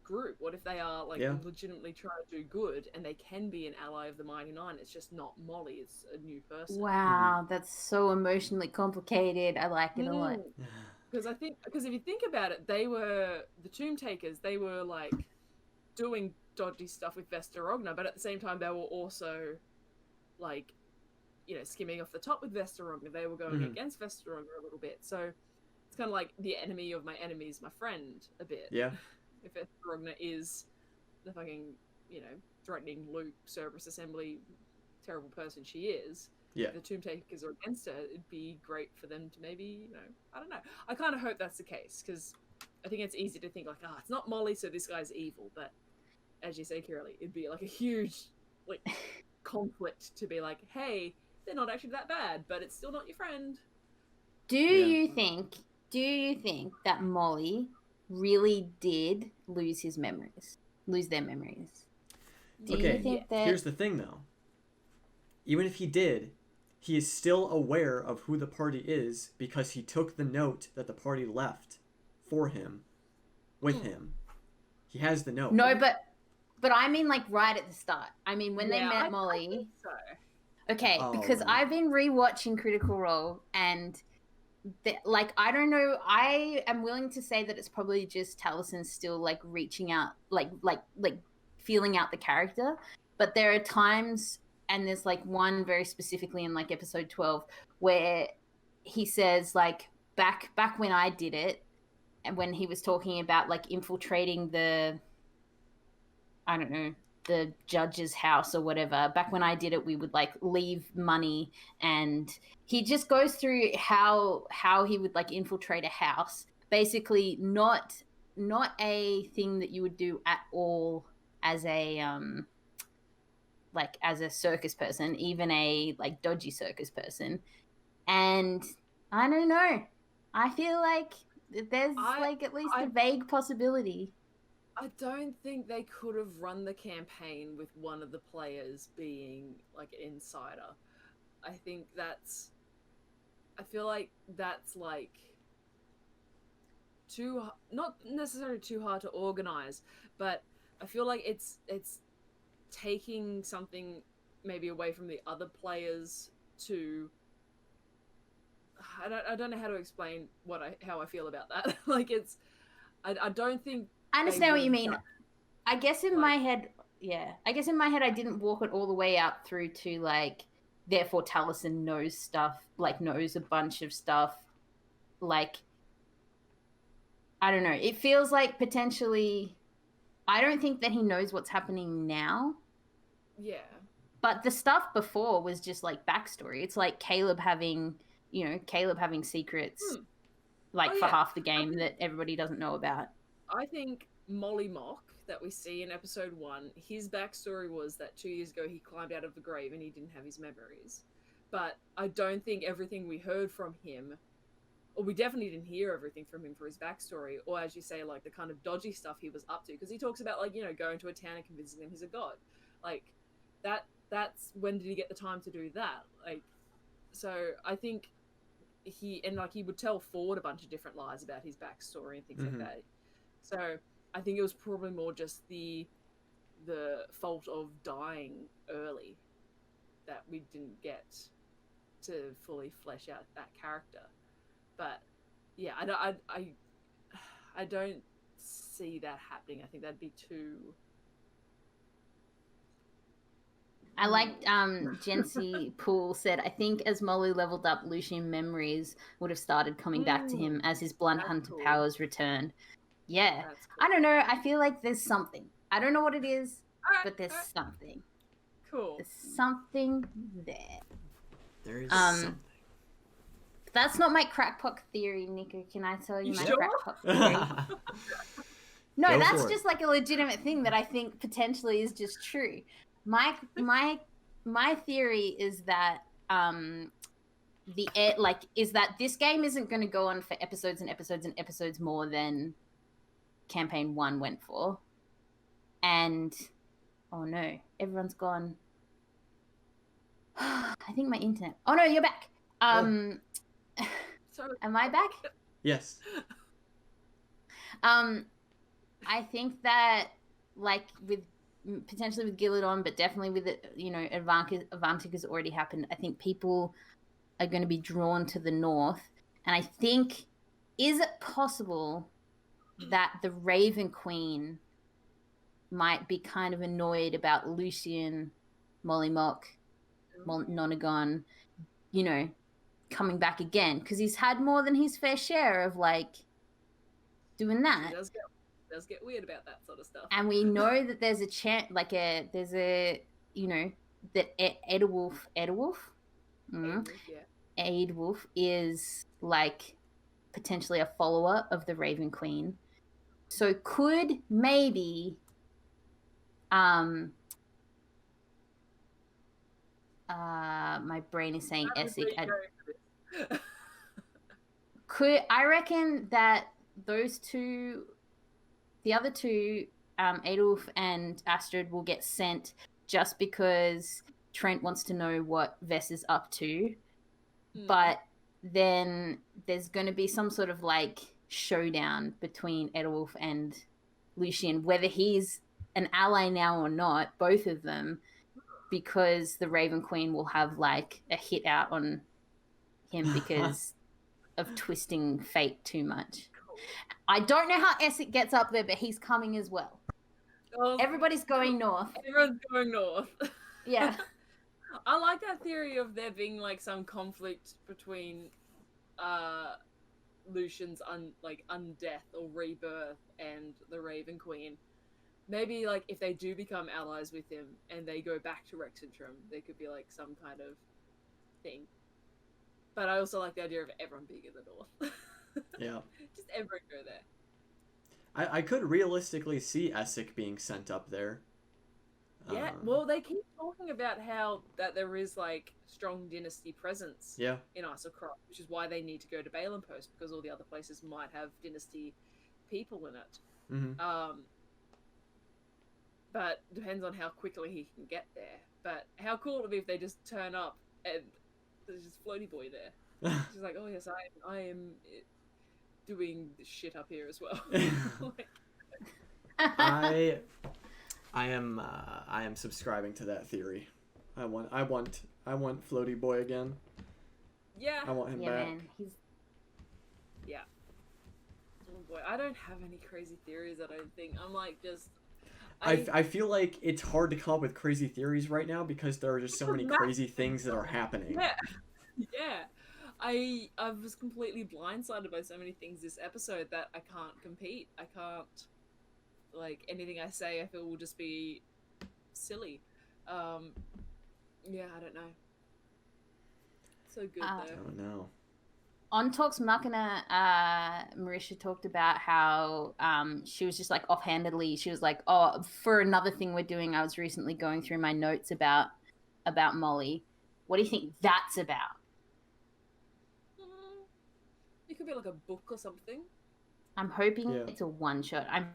Speaker 2: group? What if they are like legitimately trying to do good and they can be an ally of the Mighty Nine? It's just not Molly, it's a new person.
Speaker 3: Wow, that's so emotionally complicated. I like it a lot.
Speaker 2: Because if you think about it, they were the Tomb Takers. They were like doing dodgy stuff with Vesterogna, but at the same time, they were also like, you know, skimming off the top with Vesterogna. They were going against Vesterogna a little bit. So it's kind of like the enemy of my enemy is my friend a bit.
Speaker 1: Yeah.
Speaker 2: If Vesterogna is the fucking, you know, threatening Luke, Cerberus Assembly, terrible person she is, if the Tomb Takers are against her, it'd be great for them to maybe, you know, I don't know. I kind of hope that's the case, because I think it's easy to think like, it's not Molly, so this guy's evil. But as you say, Kiralee, it'd be like a huge, like, conflict to be like, hey, they're not actually that bad, but it's still not your friend.
Speaker 3: Do you think that Molly really did lose their memories? Do you think that...
Speaker 1: Here's the thing, though. Even if he did, he is still aware of who the party is because he took the note that the party left for him with him. He has the note.
Speaker 3: No, but I mean, like, right at the start. I mean, when they met Molly... I think so. Okay, because I've been rewatching Critical Role, and like, I don't know, I am willing to say that it's probably just Taliesin still like reaching out, like feeling out the character. But there are times, and there's like one very specifically in like episode 12 where he says like back when I did it, and when he was talking about like infiltrating the, I don't know, the judge's house or whatever. Back when I did it, we would like leave money, and he just goes through how he would like infiltrate a house. Basically, not a thing that you would do at all as a like as a circus person, even a like dodgy circus person. And I don't know. I feel like there's like at least a vague possibility.
Speaker 2: I don't think they could have run the campaign with one of the players being like an insider. I feel like that's like not necessarily too hard to organize, but I feel like it's taking something maybe away from the other players to... I don't know how to explain how I feel about that. Like, it's... I don't think...
Speaker 3: I understand what you mean. I guess in my head, I didn't walk it all the way out through to like, therefore Taliesin knows stuff, like knows a bunch of stuff. Like, I don't know. It feels like potentially, I don't think that he knows what's happening now.
Speaker 2: Yeah.
Speaker 3: But the stuff before was just like backstory. It's like Caleb having secrets for half the game that everybody doesn't know about.
Speaker 2: I think Molly Mock, that we see in episode 1, his backstory was that 2 years ago he climbed out of the grave and he didn't have his memories. But I don't think everything we heard from him, or we definitely didn't hear everything from him for his backstory, or as you say, like the kind of dodgy stuff he was up to, because he talks about like, you know, going to a town and convincing them he's a god. Like, that's when did he get the time to do that? Like, so I think he would tell Ford a bunch of different lies about his backstory and things like that. So I think it was probably more just the fault of dying early that we didn't get to fully flesh out that character. But yeah, I don't see that happening. I think that'd be too...
Speaker 3: I liked Jency Poole said, I think as Molly leveled up, Lucian memories would have started coming back to him as his blunt hunter powers returned. Yeah. Cool. I don't know. I feel like there's something. I don't know what it is, but there's something.
Speaker 2: Cool.
Speaker 3: There's something there.
Speaker 1: There is something.
Speaker 3: That's not my crackpot theory, Nico. Can I tell you my crackpot theory? No,
Speaker 1: Go
Speaker 3: that's
Speaker 1: for it.
Speaker 3: just like a legitimate thing that I think potentially is just true. My theory is that is that this game isn't going to go on for episodes and episodes and episodes more than campaign 1 went for. And oh no, everyone's gone. I think my internet. Oh no, you're back.
Speaker 2: Sorry.
Speaker 3: Am I back?
Speaker 1: Yes.
Speaker 3: I think that like with potentially with Gilladon, but definitely with it, you know, Avantika's already happened. I think people are going to be drawn to the north, and I think, is it possible that the Raven Queen might be kind of annoyed about Lucian, Mollymock, Nonagon, you know, coming back again, because he's had more than his fair share of like doing that.
Speaker 2: It does get weird about that sort of stuff.
Speaker 3: And we know that there's a chance, there's a, you know, that Aedwulf, Aedwulf is like potentially a follower of the Raven Queen. So could maybe my brain is saying Essex. I reckon that those two, the other two, Aedwulf and Astrid, will get sent just because Trent wants to know what Vess is up to. But then there's going to be some sort of like showdown between Aedwulf and Lucian, whether he's an ally now or not, both of them, because the Raven Queen will have like a hit out on him because of twisting fate too much. I don't know how Essex gets up there, but he's coming as well. Everybody's going north.
Speaker 2: Everyone's going north.
Speaker 3: Yeah.
Speaker 2: I like that theory of there being like some conflict between Lucian's undeath or rebirth and the Raven Queen. Maybe like if they do become allies with him and they go back to Rexentrum, there could be like some kind of thing. But I also like the idea of everyone being in the north.
Speaker 1: Yeah.
Speaker 2: Just everyone go there.
Speaker 1: I could realistically see Essex being sent up there.
Speaker 2: Yeah, well, they keep talking about how that there is like strong dynasty presence in Isocross, which is why they need to go to Balin Post, because all the other places might have dynasty people in it.
Speaker 1: Mm-hmm.
Speaker 2: But depends on how quickly he can get there. But how cool would it be if they just turn up and there's just Floaty Boy there? She's like, oh yes, I am doing shit up here as well.
Speaker 1: I am subscribing to that theory. I want Floaty Boy again.
Speaker 2: Yeah.
Speaker 1: I want him back. Man.
Speaker 2: Yeah. Oh boy, I don't have any crazy theories. I don't think. I'm like just.
Speaker 1: I feel like it's hard to come up with crazy theories right now because there are just so many crazy things that are happening.
Speaker 2: Yeah. Yeah. I was completely blindsided by so many things this episode that I can't compete. I can't. Like, anything I say, I feel will just be silly. Yeah, I don't know. So good, though.
Speaker 1: I don't know.
Speaker 3: On Talks Machina, Marisha talked about how she was just, like, offhandedly, she was like, oh, for another thing we're doing, I was recently going through my notes about Molly. What do you think that's about?
Speaker 2: It could be, like, a book or something.
Speaker 3: I'm hoping it's a one-shot. I'm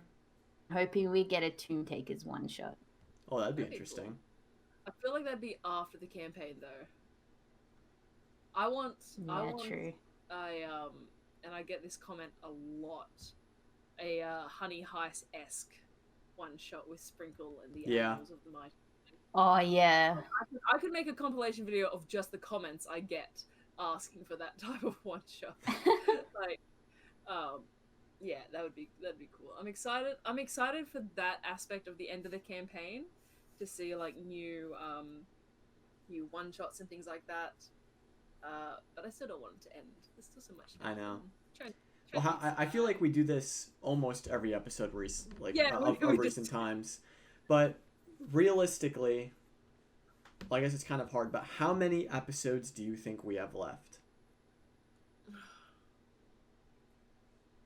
Speaker 3: hoping we get a Tomb Takers one-shot.
Speaker 1: Oh, that'd be interesting. Cool.
Speaker 2: I feel like that'd be after the campaign, though. True. And I get this comment a lot. A Honey Heist-esque one-shot with Sprinkle and the Animals of the Mighty.
Speaker 3: Oh, yeah.
Speaker 2: I could make a compilation video of just the comments I get asking for that type of one-shot. Like, yeah, that'd be cool. I'm excited for that aspect of the end of the campaign, to see like new one shots and things like that. But I still don't want it to end. There's still so much.
Speaker 1: I know. Well, I feel like we do this almost every episode, of recent times. But realistically, well, I guess it's kind of hard. But how many episodes do you think we have left?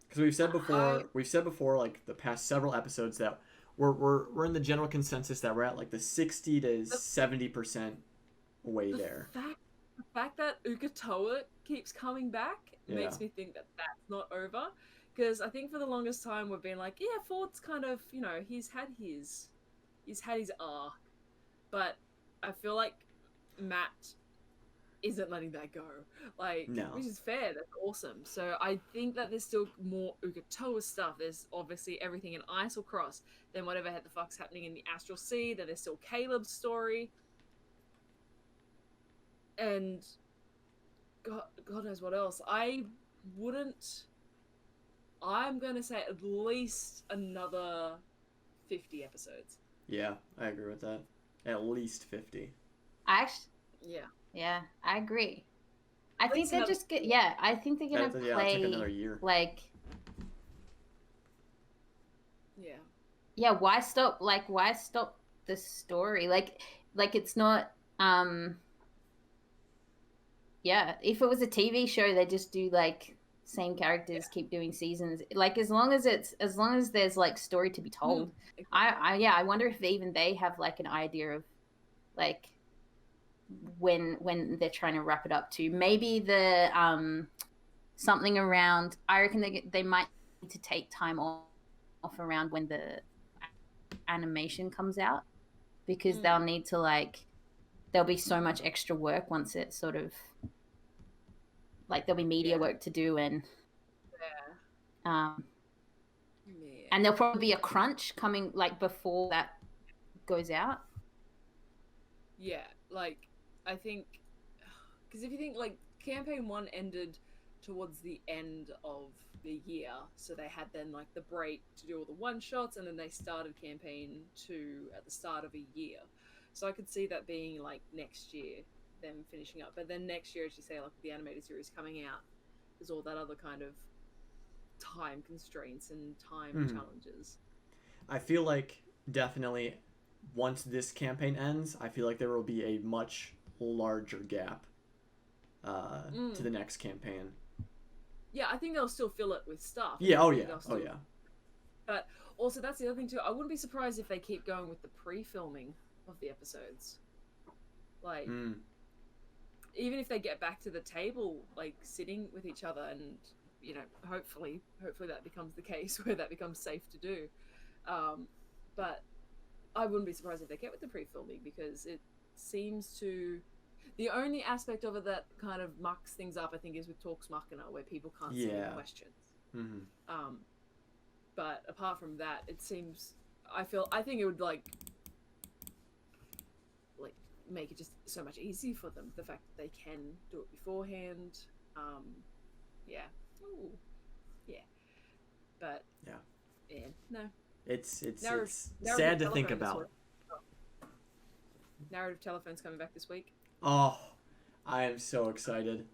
Speaker 1: Because we've said before, like the past several episodes, that we're in the general consensus that we're at like the 60 to 70% way there.
Speaker 2: The fact that Ukatoa keeps coming back makes
Speaker 1: Yeah.
Speaker 2: me think that that's not over. Because I think for the longest time we've been like, yeah, Ford's kind of, you know, he's had his arc, but I feel like Matt isn't letting that go. Like,
Speaker 1: No.
Speaker 2: which is fair. That's awesome. So I think that there's still more Ukatoa stuff. There's obviously everything in Isle Cross. Then whatever the fuck's happening in the Astral Sea. Then there's still Caleb's story. And God knows what else. I'm gonna say at least another 50 episodes.
Speaker 1: Yeah, I agree with that. At least 50.
Speaker 3: Yeah, I agree. I think they're just good. Yeah, I think they're gonna play
Speaker 1: it'll take another year.
Speaker 3: Like.
Speaker 2: Yeah.
Speaker 3: Yeah, why stop? Like, why stop the story? Like it's not. Yeah, if it was a TV show, they just do like same characters, keep doing seasons. Like as long as there's like story to be told.
Speaker 2: Exactly.
Speaker 3: I wonder if even they have like an idea of like when they're trying to wrap it up to maybe the something around. I reckon they might need to take time off around when the animation comes out, because they'll need to like there'll be so much extra work once it's sort of like there'll be media work to do, and and there'll probably be a crunch coming like before that goes out.
Speaker 2: Yeah, like I think because if you think like campaign 1 ended towards the end of the year, so they had then like the break to do all the one shots, and then they started campaign 2 at the start of a year. So I could see that being like next year, them finishing up. But then next year, as you say, like the animated series coming out, there's all that other kind of time constraints and time challenges.
Speaker 1: I feel like definitely once this campaign ends, I feel like there will be a much larger gap to the next campaign.
Speaker 2: Yeah, I think they'll still fill it with stuff.
Speaker 1: Yeah, oh yeah,
Speaker 2: still... But also, that's the other thing too. I wouldn't be surprised if they keep going with the pre-filming of the episodes. Like, even if they get back to the table, like sitting with each other, and you know, hopefully that becomes the case where that becomes safe to do. But I wouldn't be surprised if they get with the pre-filming, because it seems to. The only aspect of it that kind of mucks things up, I think, is with Talks Machina, where people can't see the questions. But apart from that, it seems. I think it would like make it just so much easier for them. The fact that they can do it beforehand. Yeah. Ooh. Yeah. But.
Speaker 1: Yeah.
Speaker 2: Yeah. No.
Speaker 1: It's sad to think about.
Speaker 2: Narrative Telephone's coming back this week.
Speaker 1: Oh, I am so excited.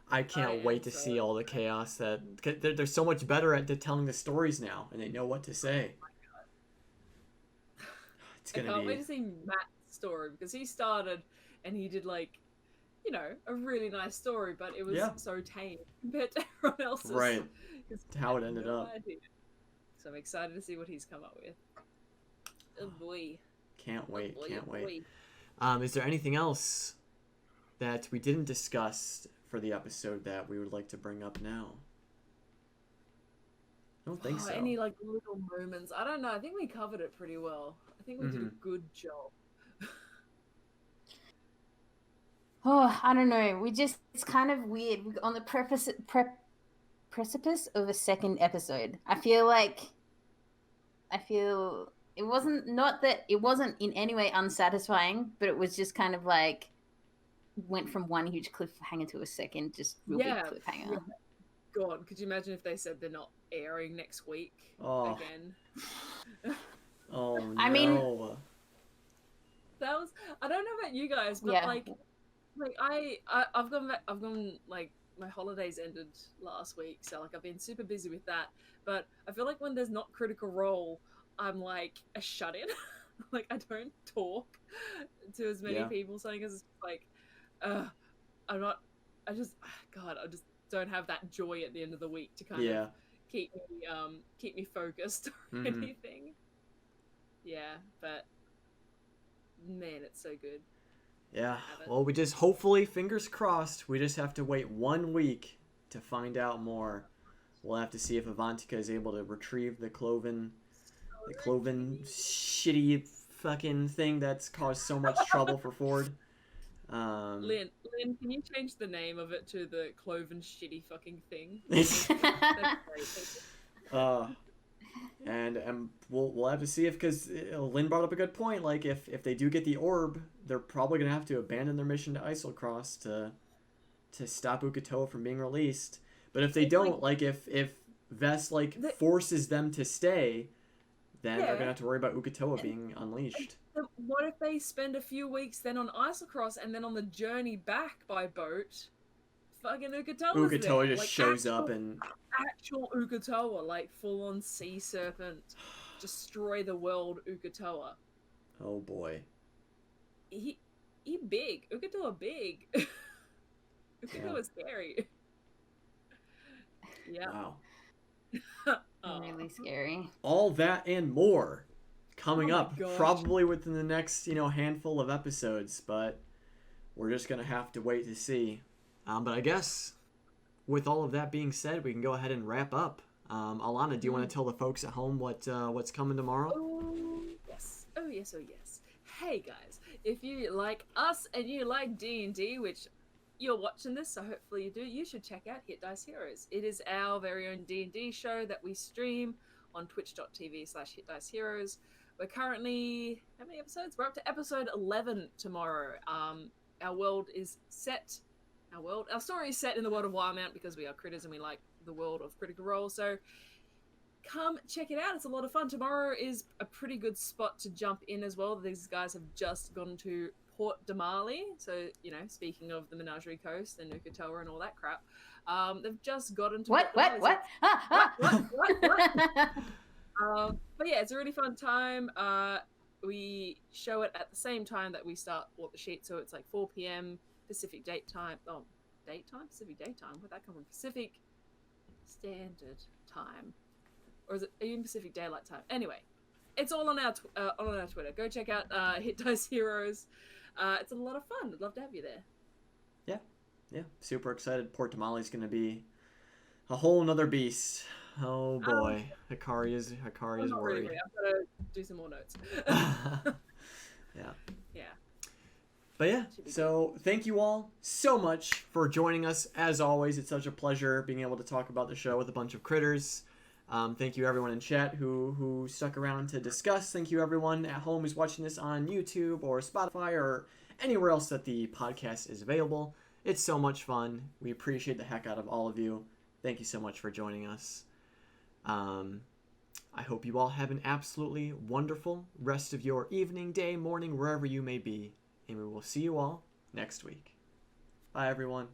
Speaker 1: I can't wait to see all the chaos that they're so much better at telling the stories now, and they know what to say.
Speaker 2: Oh my god.
Speaker 1: It's gonna
Speaker 2: I can't wait to see Matt's story, because he started and he did like, you know, a really nice story, but it was so tame compared to everyone else's.
Speaker 1: Right. How it ended up.
Speaker 2: Idea. So I'm excited to see what he's come up with. Oh boy.
Speaker 1: Can't wait.
Speaker 2: Oh boy,
Speaker 1: can't
Speaker 2: oh
Speaker 1: wait.
Speaker 2: Boy.
Speaker 1: Is there anything else that we didn't discuss for the episode that we would like to bring up now? I don't think so.
Speaker 2: Any like little moments? I don't know. I think we covered it pretty well. I think we did a good job.
Speaker 3: Oh, I don't know. It's kind of weird. We're on the precipice of a second episode. I feel it wasn't in any way unsatisfying, but it was just kind of like went from one huge cliffhanger to a second, just real big cliffhanger. Yeah.
Speaker 2: God, could you imagine if they said they're not airing next week again?
Speaker 1: Oh no.
Speaker 3: I mean,
Speaker 2: that was. I don't know about you guys, but like I've gone like my holidays ended last week, so like I've been super busy with that. But I feel like when there's not Critical Role, I'm like a shut-in. Like I don't talk to as many people, saying as like, I just don't have that joy at the end of the week to kind of keep me focused or
Speaker 1: Mhm.
Speaker 2: anything. Yeah, but man, it's so good.
Speaker 1: Yeah.
Speaker 2: Have it.
Speaker 1: Well, we just hopefully, fingers crossed, we just have to wait 1 week to find out more. We'll have to see if Avantika is able to retrieve the cloven shitty fucking thing that's caused so much trouble for Ford.
Speaker 2: Lynn, can you change the name of it to the cloven shitty fucking thing?
Speaker 1: It's-
Speaker 2: That's great.
Speaker 1: and we'll have to see if, because Lynn brought up a good point. Like if they do get the orb, they're probably gonna have to abandon their mission to Islecross to stop Ukatoa from being released. But if they don't, like if Veth forces them to stay, then they're gonna have to worry about Ukatoa being unleashed.
Speaker 2: What if they spend a few weeks then on Islecross and then on the journey back by boat, fucking Ukatoa's
Speaker 1: Ukatoa
Speaker 2: there.
Speaker 1: just shows up and
Speaker 2: actual Ukatoa, like full on sea serpent, destroy the world Ukatoa.
Speaker 1: oh boy.
Speaker 2: He big. Ukatoa big. Ukatoa scary. Yeah.
Speaker 1: Wow.
Speaker 3: Really scary.
Speaker 1: All that and more coming
Speaker 2: Oh my
Speaker 1: up,
Speaker 2: gosh.
Speaker 1: probably within the next handful of episodes, but we're just gonna have to wait to see. But I guess with all of that being said, we can go ahead and wrap up. Alana, do you want to tell the folks at home what's coming tomorrow?
Speaker 2: Oh yes. Oh yes. Oh yes. Hey guys, if you like us and you like D&D, which you're watching this, so hopefully you do, you should check out Hit Dice Heroes. It is our very own D&D show that we stream on twitch.tv/HitDiceHeroes. We're currently, how many episodes? We're up to episode 11 tomorrow. Our world is set, our story is set in the world of Wildmount because we are critters and we like the world of Critical Role, so come check it out. It's a lot of fun. Tomorrow is a pretty good spot to jump in as well. These guys have just gone to Port Damali, so speaking of the Menagerie Coast and Ukatoa and all that crap, they've just gotten to
Speaker 3: What?
Speaker 2: What? But yeah, it's a really fun time. We show it at the same time that we start Walk the Sheet, so it's like 4 p.m. Pacific date time. Oh, Pacific daytime? Where'd that come from? Pacific Standard Time, or is it even Pacific Daylight Time? Anyway, it's all on our Twitter. Go check out Hit Dice Heroes. It's a lot of fun. I'd love to have you there.
Speaker 1: Yeah, super excited. Port Damali's gonna be a whole nother beast. Oh boy, Hikari is worried.
Speaker 2: Really, I've got to do some more notes.
Speaker 1: Yeah.
Speaker 2: Yeah.
Speaker 1: But yeah, so thank you all so much for joining us. As always, it's such a pleasure being able to talk about the show with a bunch of critters. Thank you everyone in chat who stuck around to discuss. Thank you everyone at home who's watching this on YouTube or Spotify or anywhere else that the podcast is available. It's so much fun. We appreciate the heck out of all of you. Thank you so much for joining us. I hope you all have an absolutely wonderful rest of your evening, day, morning, wherever you may be. And we will see you all next week. Bye, everyone.